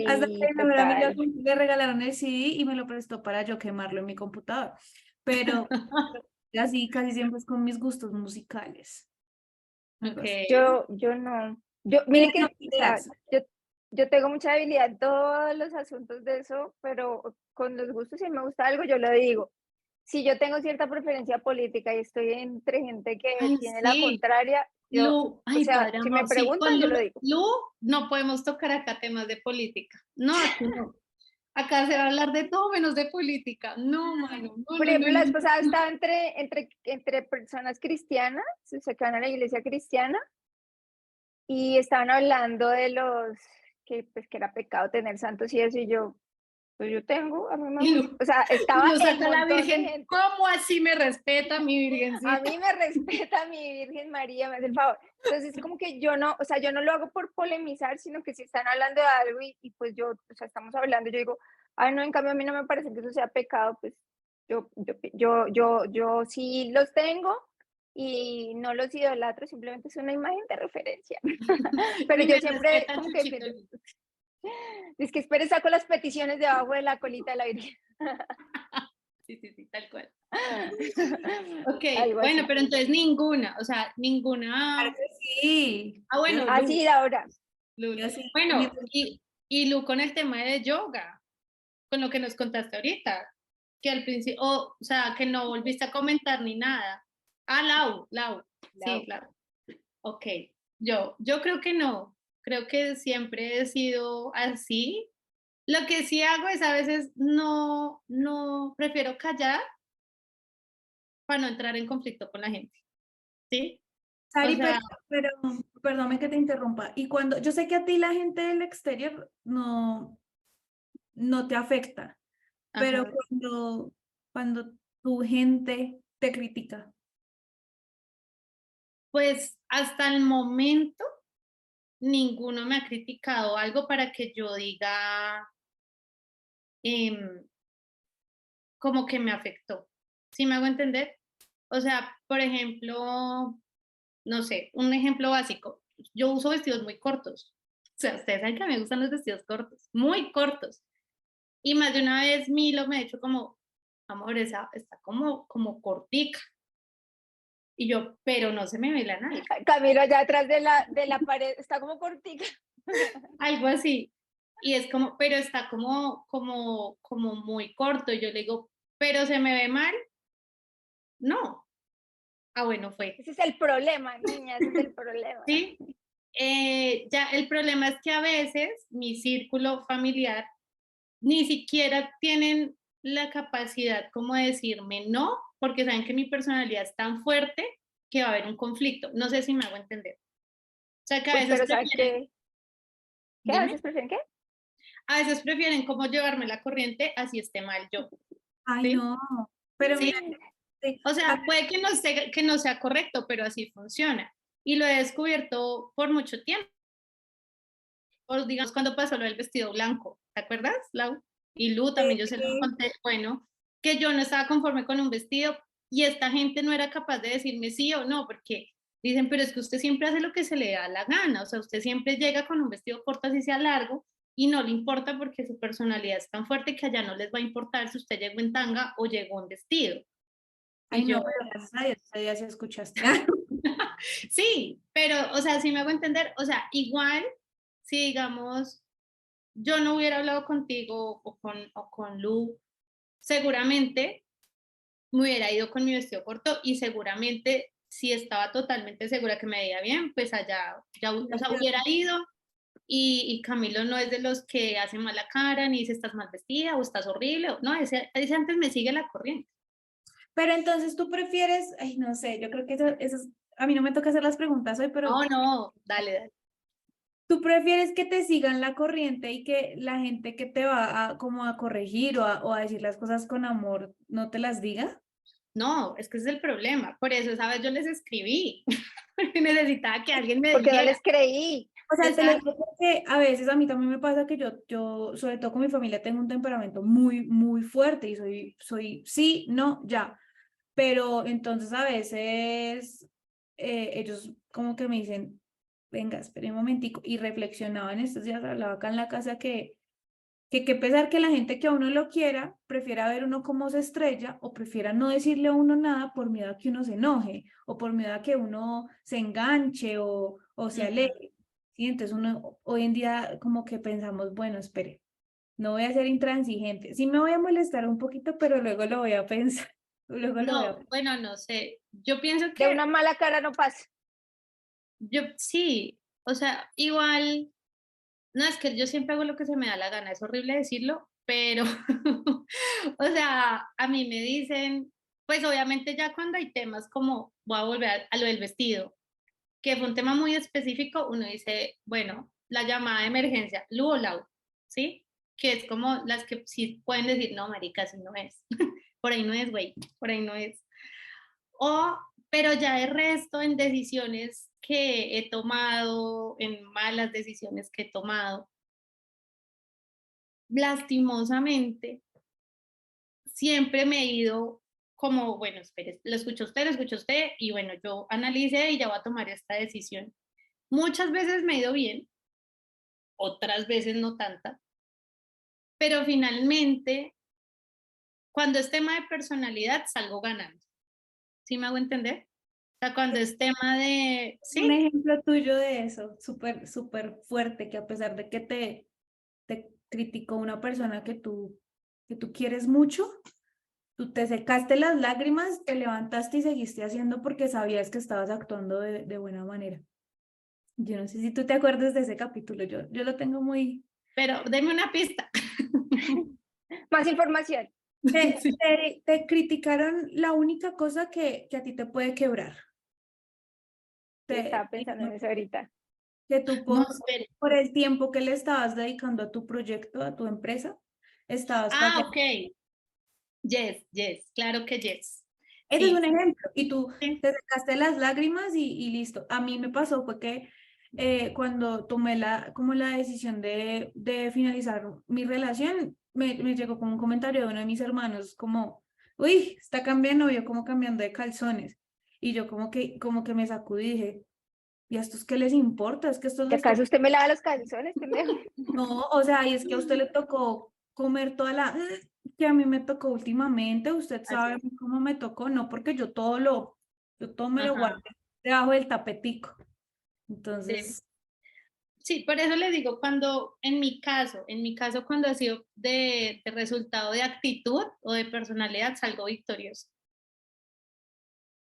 Hasta que Sí, mi mejor amiga total. le regalaron el CD y me lo prestó para yo quemarlo en mi computador. Pero así casi siempre es con mis gustos musicales. Algo Ok. así. Yo no. Yo, Pero mire no que, o sea, ideas. yo tengo mucha habilidad en todos los asuntos de eso, pero con los gustos, si me gusta algo, yo lo digo. Si yo tengo cierta preferencia política y estoy entre gente que Ay, tiene la sí. contraria, yo, Lu, o ay, sea, padre si me amor, sí, preguntan, yo lo digo. Lu no podemos tocar acá temas de política. No, aquí no. Acá se va a hablar de todo menos de política. No, mano, no, Por no, no, ejemplo, la vez no. pasada estaba entre personas cristianas, o sea, que van a la iglesia cristiana, y estaban hablando de los que, pues, que era pecado tener santos y eso, y yo, pues yo tengo, a mí me Y gusta, Lu, o sea, y estaba Lu el saca a la montón de Virgen. gente. ¿Cómo así me respeta mi A virgencita? mí me respeta mi Virgen María, me hace el favor. Entonces, como que yo no, o sea, yo no lo hago por polemizar, sino que si están hablando de algo y pues yo, o sea, estamos hablando, yo digo, ay, no, en cambio a mí no me parece que eso sea pecado, pues yo sí los tengo y no los idolatro, simplemente es una imagen de referencia. Pero Y yo me siempre respeta como que Chuchito. defiendo, es que espere, saco las peticiones debajo de la colita de la Virgen. Sí, sí, sí, tal cual. Ok, Algo bueno, así. pero entonces ninguna, o sea, Claro ninguna. que sí. Ah, bueno, Así Lu, de ahora. Lu. Yo sí. Bueno, y Lu con el tema de yoga, con lo que nos contaste ahorita, que al principio, o sea, que no volviste a comentar ni nada. Ah, Lau, sí, No. Lau. Ok, yo creo que no, creo que siempre he sido así. Lo que sí hago es a veces prefiero callar para no entrar en conflicto con la gente, ¿sí? O Sari, sea, pero perdóname que te interrumpa. Y cuando, yo sé que a ti la gente del exterior no te afecta, pero ajá. cuando tu gente te critica. Pues hasta el momento ninguno me ha criticado algo para que yo diga em, como que me afectó. ¿Sí me hago entender? O sea, por ejemplo, no sé, un ejemplo básico. Yo uso vestidos muy cortos. O sea, ustedes saben que a mí me gustan los vestidos cortos, muy cortos. Y más de una vez Milo me ha dicho como, amor, esa está como cortica. Y yo, pero no se me ve la nalga. Camilo allá atrás de la pared, está como cortica. Algo así. Y es como, pero está como muy corto. Y yo le digo, pero se me ve mal. No. Ah, bueno, fue. Ese es el problema, niña, ese es el problema. ¿Sí? Ya el problema es que a veces mi círculo familiar ni siquiera tienen la capacidad como de decirme no, porque saben que mi personalidad es tan fuerte que va a haber un conflicto. No sé si me hago entender. O sea, que a Uy, veces pero ¿sabes prefieren, qué? ¿Qué dime, haces? ¿Prefieren qué? a veces prefieren como llevarme la corriente así esté mal yo, Ay, ¿sí? no. Pero ¿Sí? mira, sí, O sea, puede que no sea correcto, pero así funciona. Y lo he descubierto por mucho tiempo. O digamos cuando pasó lo del vestido blanco, ¿te acuerdas, Lau? Y Lu también yo se lo sí, conté, bueno, que yo no estaba conforme con un vestido y esta gente no era capaz de decirme sí o no, porque dicen, pero es que usted siempre hace lo que se le da la gana, o sea, usted siempre llega con un vestido corto así sea largo y no le importa porque su personalidad es tan fuerte que allá no les va a importar si usted llegó en tanga o llegó en vestido. Ay, Y yo, no, pero gracias a Dios, ese día sí escuchaste. sí, pero, o sea, sí me hago entender, o sea, igual, si digamos, yo no hubiera hablado contigo o con Lu, seguramente me hubiera ido con mi vestido corto y seguramente si estaba totalmente segura que me veía bien, pues allá ya o sea, hubiera ido y Camilo no es de los que hace mala cara ni dice estás mal vestida o estás horrible, no, ese antes me sigue la corriente. Pero entonces tú prefieres, ay, no sé, yo creo que a mí no me toca hacer las preguntas hoy, pero No, no, dale, dale. ¿tú prefieres que te sigan la corriente y que la gente que te va a como a corregir o a decir las cosas con amor no te las diga? No, es que ese es el problema. Por eso esa vez yo les escribí. Necesitaba que alguien me Porque no dijera. les creí. O sea, te lo Exacto. digo porque a veces a mí también me pasa que yo, sobre todo con mi familia, tengo un temperamento muy, muy fuerte y soy sí, no, ya. Pero entonces a veces ellos como que me dicen, venga, espere un momentico, y reflexionaba en estos días, hablaba acá en la casa que qué pesar que la gente que a uno lo quiera, prefiera ver uno cómo se estrella o prefiera no decirle a uno nada por miedo a que uno se enoje o por miedo a que uno se enganche o se Ujú. aleje. ¿Sí? Entonces uno hoy en día como que pensamos, bueno, espere, no voy a ser intransigente. Sí me voy a molestar un poquito, pero luego lo voy a pensar. Luego lo voy a No, pensar. bueno, no sé. Yo pienso De que una mala cara no pasa. yo sí, o sea, igual, no es que yo siempre hago lo que se me da la gana, es horrible decirlo, pero, o sea, a mí me dicen, pues obviamente ya cuando hay temas como, voy a volver a lo del vestido, que fue un tema muy específico, uno dice, bueno, la llamada de emergencia, Lu o Lau, ¿sí? Que es como las que sí pueden decir, no, marica, así no es. Por ahí no es, güey, por ahí no es. O, pero ya de resto en decisiones que he tomado, en malas decisiones que he tomado, lastimosamente, siempre me he ido como, bueno, espere, lo escuchó usted, y bueno, yo analicé y ya voy a tomar esta decisión. Muchas veces me he ido bien, otras veces no tanta, pero finalmente, cuando es tema de personalidad, salgo ganando. ¿Sí me hago entender? O sea, cuando es tema de, Un sí, ejemplo tuyo de eso, súper, súper fuerte, que a pesar de que te criticó una persona que tú quieres mucho, tú te secaste las lágrimas, te levantaste y seguiste haciendo porque sabías que estabas actuando de buena manera. Yo no sé si tú te acuerdas de ese capítulo, yo lo tengo muy... pero deme una pista. Más información. Sí. Te criticaron la única cosa que a ti te puede quebrar. Sí, Te estaba pensando en dijeron eso ahorita. que tú No, espere. por el tiempo que le estabas dedicando a tu proyecto, a tu empresa, estabas Ah, fallando. ok. Yes, yes, claro que yes. Ese es un Sí. ejemplo. Y tú Sí. te sacaste las lágrimas y listo. A mí me pasó fue que cuando tomé como la decisión de finalizar mi relación, me llegó como un comentario de uno de mis hermanos, como, uy, está cambiando, yo como cambiando de calzones. Y yo como que me sacudí y dije, ¿y a estos qué les importa? Es que estos ¿Que les acaso tocó. usted me lava los calzones, pendejo? No, o sea, y es que a usted le tocó comer toda la que a mí me tocó últimamente, usted Así sabe es. cómo me tocó, no porque yo todo me lo Ajá. guardé debajo del tapetico. Sí. Entonces, Sí, por eso les digo, cuando en mi caso, cuando ha sido de resultado de actitud o de personalidad, salgo victorioso.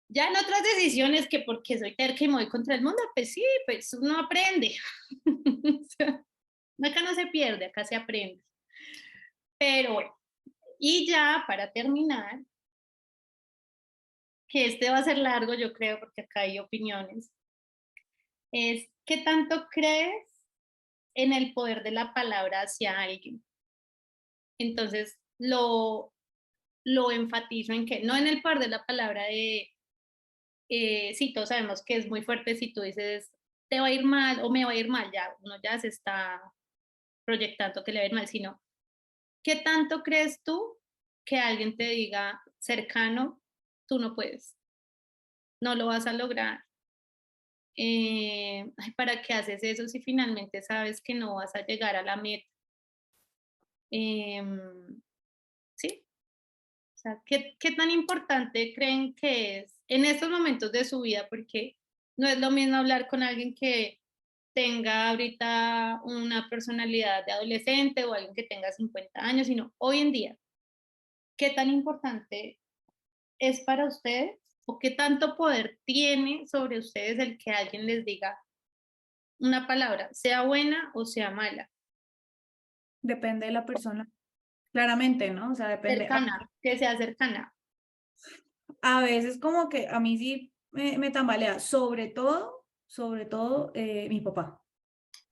Ya en otras decisiones que porque soy terca y me voy contra el mundo, pues sí, pues uno aprende. O sea, acá no se pierde, acá se aprende. Pero bueno, y ya para terminar, que este va a ser largo, yo creo, porque acá hay opiniones, es ¿qué tanto crees en el poder de la palabra hacia alguien? Entonces, lo enfatizo en que no en el poder de la palabra de, sí, todos sabemos que es muy fuerte si tú dices, te va a ir mal o me va a ir mal, ya uno ya se está proyectando que le va a ir mal, sino, ¿qué tanto crees tú que alguien te diga cercano, tú no puedes, no lo vas a lograr? Ay, ¿para qué haces eso si finalmente sabes que no vas a llegar a la meta? Sí, o sea, ¿qué tan importante creen que es en estos momentos de su vida? Porque no es lo mismo hablar con alguien que tenga ahorita una personalidad de adolescente o alguien que tenga 50 años, sino hoy en día, ¿qué tan importante es para ustedes o qué tanto poder tiene sobre ustedes el que alguien les diga una palabra, sea buena o sea mala? Depende de la persona, claramente, ¿no? O sea, depende. Cercana, que sea cercana. A veces como que a mí sí me tambalea, sobre todo mi papá,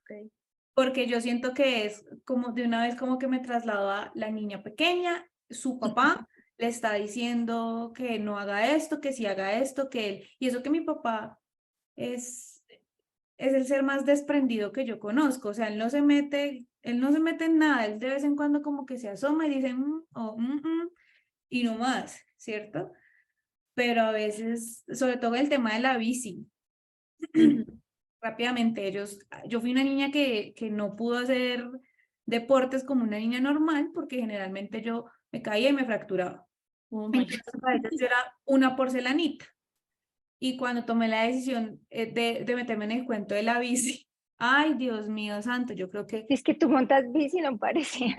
Okay. porque yo siento que es como de una vez como que me trasladó a la niña pequeña, su papá le está diciendo que no haga esto, que sí haga esto, que él, y eso que mi papá es, es el ser más desprendido que yo conozco, o sea, él no se mete en nada, él de vez en cuando como que se asoma y dice, y no más, ¿cierto? Pero a veces, sobre todo el tema de la bici, Ujú. rápidamente yo fui una niña que no pudo hacer deportes como una niña normal porque generalmente yo me caía y me fracturaba. Oh my Entonces God. a veces yo era una porcelanita. Y cuando tomé la decisión de meterme en el cuento de la bici, ay Dios mío santo, yo creo que Si es que tú montas bici, no parece.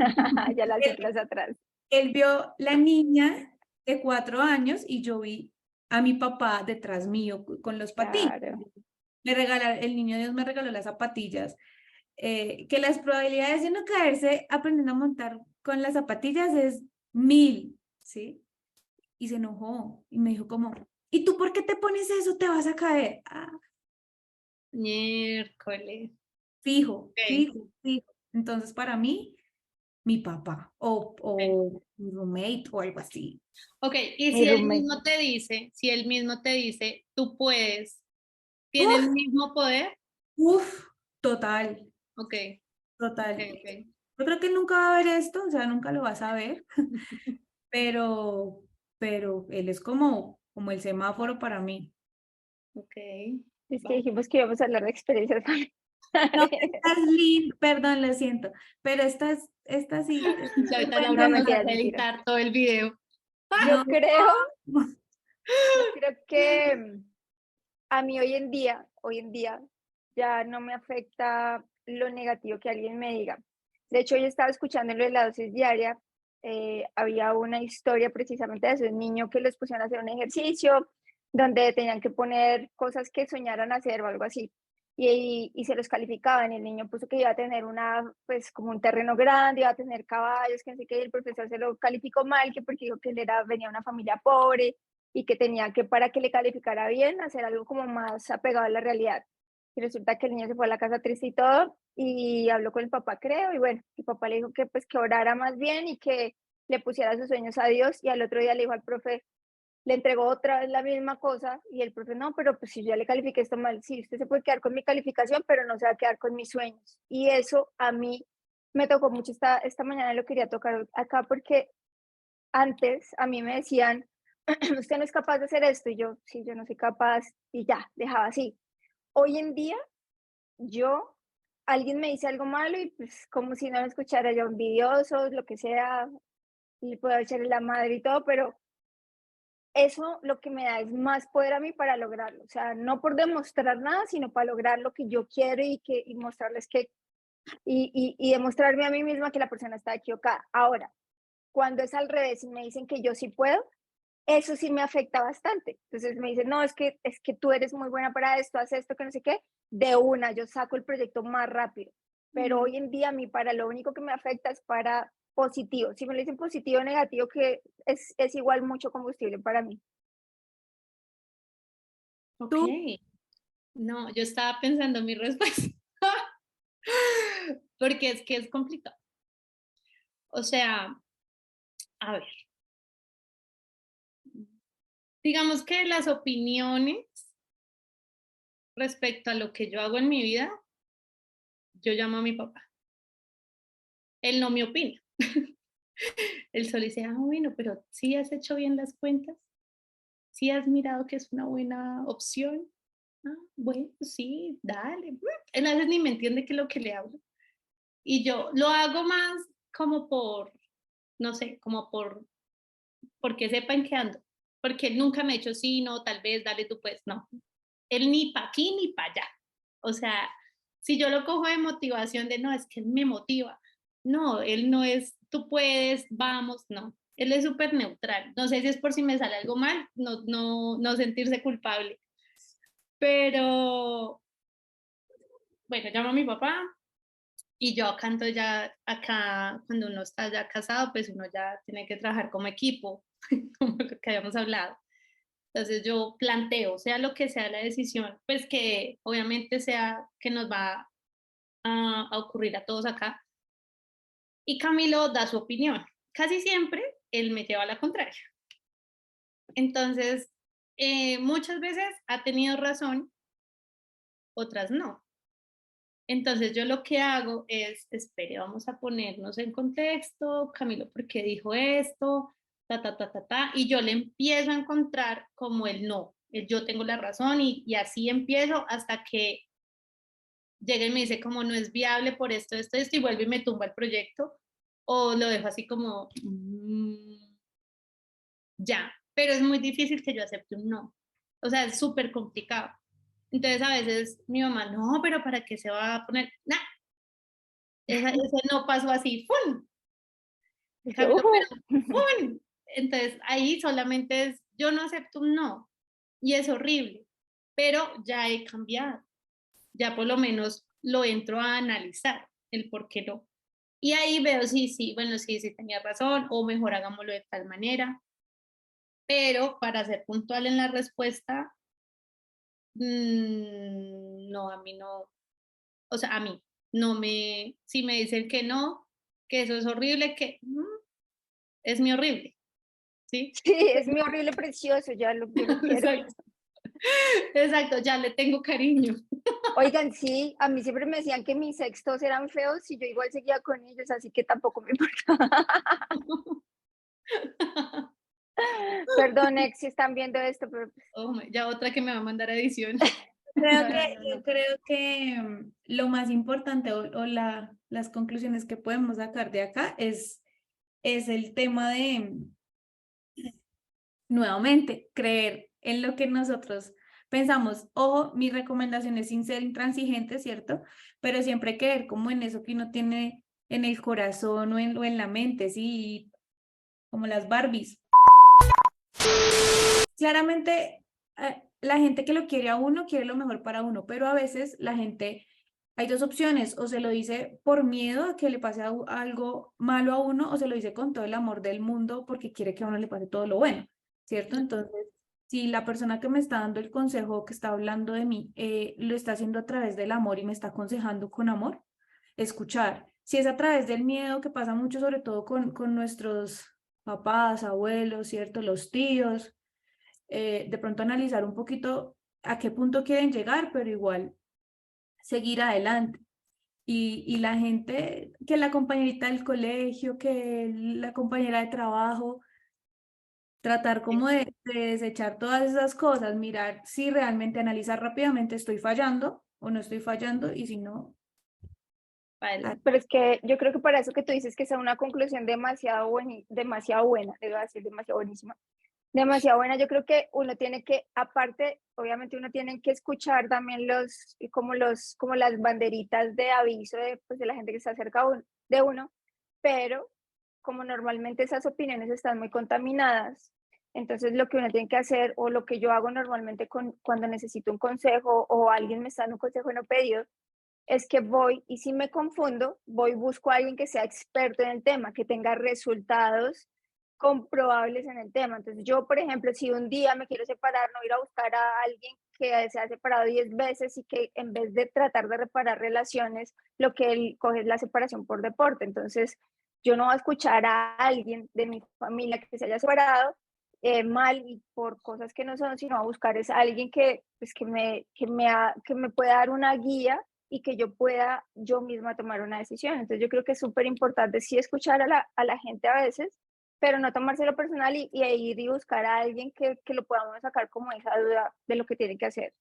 Ya las él, ciclas atrás. él vio la niña de 4 años y yo vi a mi papá detrás mío con los patines. Claro. El niño Dios me regaló las zapatillas, que las probabilidades de no caerse aprendiendo a montar con las zapatillas es 1000, ¿sí? Y se enojó y me dijo como, ¿y tú por qué te pones eso? Te vas a caer. Ah, Miércoles. fijo, Ok, fijo, fijo. Entonces para mí, mi papá ok. o mi roommate o algo así. Ok, y Mi si él roommate. mismo te dice, si él mismo te dice, tú puedes, ¿tiene Uf, el mismo poder? uf, total, Ok, ok, total. ok. Yo creo que nunca va a ver esto, o sea, nunca lo vas a ver, pero, pero él es como el semáforo para mí. Ok, Es que va. dijimos que íbamos a hablar de experiencias No, familiares. esta es lindo, perdón, lo siento, pero esta sí, Ya te ahorita cuento Laura No, nos más. mentiras, hace mentiras. editar todo el video. Yo No, creo, yo creo que a mí hoy en día, ya no me afecta lo negativo que alguien me diga. De hecho, yo estaba escuchando en lo de la dosis diaria, había una historia precisamente de ese niño que les pusieron a hacer un ejercicio donde tenían que poner cosas que soñaran hacer o algo así. Y se los calificaban. Y el niño puso que iba a tener pues como un terreno grande, iba a tener caballos, que no sé qué, y el profesor se lo calificó mal, que porque dijo que él venía de una familia pobre y que tenía que, para que le calificara bien, hacer algo como más apegado a la realidad. Y resulta que el niño se fue a la casa triste y todo, y habló con el papá, creo, y bueno, el papá le dijo que pues que orara más bien y que le pusiera sus sueños a Dios, y al otro día le dijo al profe, le entregó otra vez la misma cosa, y el profe, no, pero pues si yo ya le califiqué esto mal, sí, usted se puede quedar con mi calificación, pero no se va a quedar con mis sueños. Y eso a mí me tocó mucho esta mañana, lo quería tocar acá porque antes a mí me decían, usted no es capaz de hacer esto, y yo, sí, yo no soy capaz, y ya, dejaba así. Hoy en día, yo, alguien me dice algo malo y pues como si no me escuchara yo, envidiosos, lo que sea, y puedo echarle la madre y todo, pero eso lo que me da es más poder a mí para lograrlo, o sea, no por demostrar nada, sino para lograr lo que yo quiero y mostrarles que, y demostrarme a mí misma que la persona está equivocada. Ahora, cuando es al revés y me dicen que yo sí puedo, eso sí me afecta bastante. Entonces me dicen, no, es que tú eres muy buena para esto, haz esto, que no sé qué, de una, yo saco el proyecto más rápido. Pero hoy en día a mí para lo único que me afecta es para positivo. Si me lo dicen positivo o negativo, que es igual mucho combustible para mí. Ok. tú, No, yo estaba pensando en mi respuesta. Porque es que es complicado. O sea, a ver, digamos que las opiniones respecto a lo que yo hago en mi vida, yo llamo a mi papá. Él no me opina. Él solo dice, ah, bueno, pero sí has hecho bien las cuentas, sí has mirado que es una buena opción. Bueno, sí, dale. Él a veces ni me entiende qué es lo que le hablo. Y yo lo hago más como por, no sé, como porque sepan que ando. Porque él nunca me ha hecho sí, no, tal vez, dale tú pues, no. Él ni para aquí ni para allá. O sea, si yo lo cojo de motivación de no, es que él me motiva. No, él no es, tú puedes, vamos, no. Él es súper neutral. No sé si es por si me sale algo mal, no sentirse culpable. Pero, bueno, llamo a mi papá y yo canto ya acá, cuando uno está ya casado, pues uno ya tiene que trabajar como equipo, como lo que habíamos hablado. Entonces yo planteo, sea lo que sea la decisión, pues que obviamente sea que nos va a ocurrir a todos acá. Y Camilo da su opinión. Casi siempre él me lleva a la contraria. Entonces, muchas veces ha tenido razón, otras no. Entonces yo lo que hago es, espere, vamos a ponernos en contexto, Camilo, ¿por qué dijo esto? Y yo le empiezo a encontrar como el no, el yo tengo la razón y así empiezo hasta que llega y me dice como no es viable por esto, y vuelve y me tumba el proyecto o lo dejo así como ya, pero es muy difícil que yo acepte un no, o sea, es súper complicado. Entonces a veces mi mamá, no, pero ¿para qué se va a poner? Nah, ese no pasó así, ¡fum! Camilo, pero ¡fum! Entonces ahí solamente es, yo no acepto un no, y es horrible, pero ya he cambiado, ya por lo menos lo entro a analizar, el por qué no. Y ahí veo sí, bueno, sí tenía razón, o mejor hagámoslo de tal manera, pero para ser puntual en la respuesta, no, a mí no, o sea, a mí no me, si me dicen que no, que eso es horrible, que es mi horrible, ¿sí? Sí, es mi horrible precioso, yo lo quiero. Exacto, exacto, ya le tengo cariño. Oigan, sí, a mí siempre me decían que mis sextos eran feos y yo igual seguía con ellos, así que tampoco me importa. Perdón, ex, si están viendo esto, pero Oh, ya otra que me va a mandar a edición. Creo no, no, que, no, yo no. creo que lo más importante o las conclusiones que podemos sacar de acá es el tema de, nuevamente, creer en lo que nosotros pensamos. Ojo, mi recomendación es sin ser intransigente, ¿cierto? Pero siempre creer como en eso que uno tiene en el corazón o en la mente, ¿sí? Como las Barbies. Claramente, la gente que lo quiere a uno quiere lo mejor para uno, pero a veces la gente, hay dos opciones, o se lo dice por miedo a que le pase algo malo a uno, o se lo dice con todo el amor del mundo porque quiere que a uno le pase todo lo bueno, ¿cierto? Entonces, si la persona que me está dando el consejo, que está hablando de mí, lo está haciendo a través del amor y me está aconsejando con amor, escuchar. Si es a través del miedo, que pasa mucho, sobre todo con nuestros papás, abuelos, ¿cierto? Los tíos, de pronto analizar un poquito a qué punto quieren llegar, pero igual seguir adelante. Y la gente, que la compañerita del colegio, que la compañera de trabajo, tratar como de desechar todas esas cosas, mirar si realmente analizar rápidamente estoy fallando o no estoy fallando y si no, Adelante. Pero es que yo creo que para eso que tú dices que sea una conclusión demasiado buena, te iba a decir demasiado buenísima, demasiado buena. Yo creo que uno tiene que, aparte, obviamente uno tiene que escuchar también como las banderitas de aviso de, pues, de la gente que está cerca de uno, pero como normalmente esas opiniones están muy contaminadas, entonces lo que uno tiene que hacer, o lo que yo hago normalmente cuando necesito un consejo o alguien me está dando un consejo no pedido, es que voy y si me confundo, voy y busco a alguien que sea experto en el tema, que tenga resultados comprobables en el tema. Entonces yo, por ejemplo, si un día me quiero separar, no ir a buscar a alguien que se ha separado 10 veces y que en vez de tratar de reparar relaciones, lo que él coge es la separación por deporte. Entonces yo no voy a escuchar a alguien de mi familia que se haya separado mal y por cosas que no son, sino a buscar es a alguien que, pues, que me pueda dar una guía y que yo pueda yo misma tomar una decisión. Entonces yo creo que es súper importante sí escuchar a la gente a veces, pero no tomárselo personal y ir y buscar a alguien que lo podamos sacar como esa duda de lo que tiene que hacer.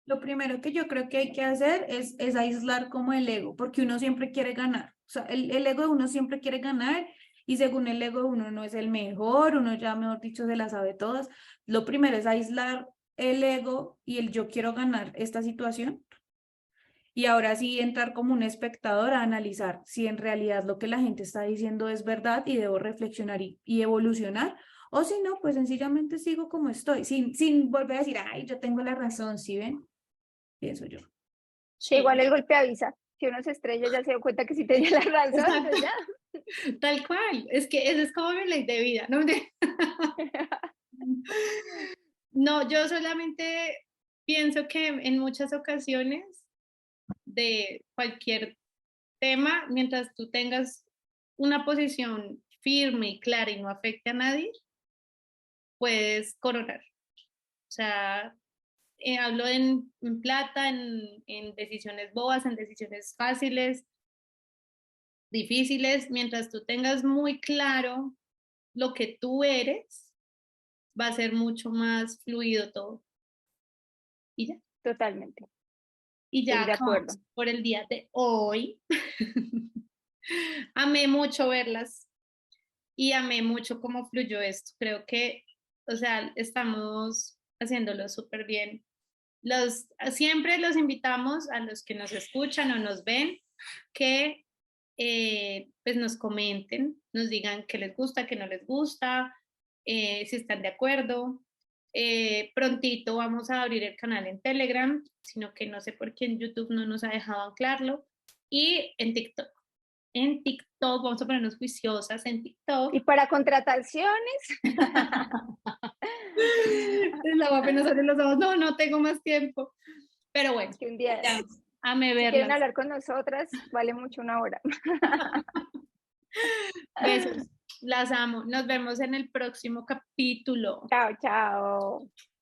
Lo primero que yo creo que hay que hacer es aislar como el ego, porque uno siempre quiere ganar. O sea, el ego de uno siempre quiere ganar y según el ego de uno no es el mejor, uno ya, mejor dicho, se la sabe todas. Lo primero es aislar el ego y el yo quiero ganar esta situación y ahora sí entrar como un espectador a analizar si en realidad lo que la gente está diciendo es verdad y debo reflexionar y evolucionar, o si no, pues sencillamente sigo como estoy, sin volver a decir, ay, yo tengo la razón, ¿sí ven? Pienso yo. Que igual Sí, el golpe avisa. Si uno se estrella ya se dio cuenta que sí tenía la razón, exacto, entonces ya. tal cual. Es que esa es como mi ley de vida. No, no, yo solamente pienso que en muchas ocasiones de cualquier tema, mientras tú tengas una posición firme y clara y no afecte a nadie, puedes coronar. O sea, hablo en plata, en decisiones bobas, en decisiones fáciles, difíciles, mientras tú tengas muy claro lo que tú eres, va a ser mucho más fluido todo. Y ya, Totalmente, y ya estoy de acabamos acuerdo. por el día de hoy. Amé mucho verlas y amé mucho cómo fluyó esto. Creo que, o sea, estamos haciéndolo súper bien. Siempre los invitamos a los que nos escuchan o nos ven que pues nos comenten, nos digan qué les gusta, qué no les gusta, si están de acuerdo. Prontito vamos a abrir el canal en Telegram, sino que no sé por qué en YouTube no nos ha dejado anclarlo. Y en TikTok. En TikTok, vamos a ponernos juiciosas en TikTok. Y para contrataciones, La guapa apenas abre los ojos, no, no tengo más tiempo. Pero bueno, que un día, ya, amé si quieren verlas. hablar con nosotras, vale mucho una hora. Besos, las amo. Nos vemos en el próximo capítulo. Chao, chao.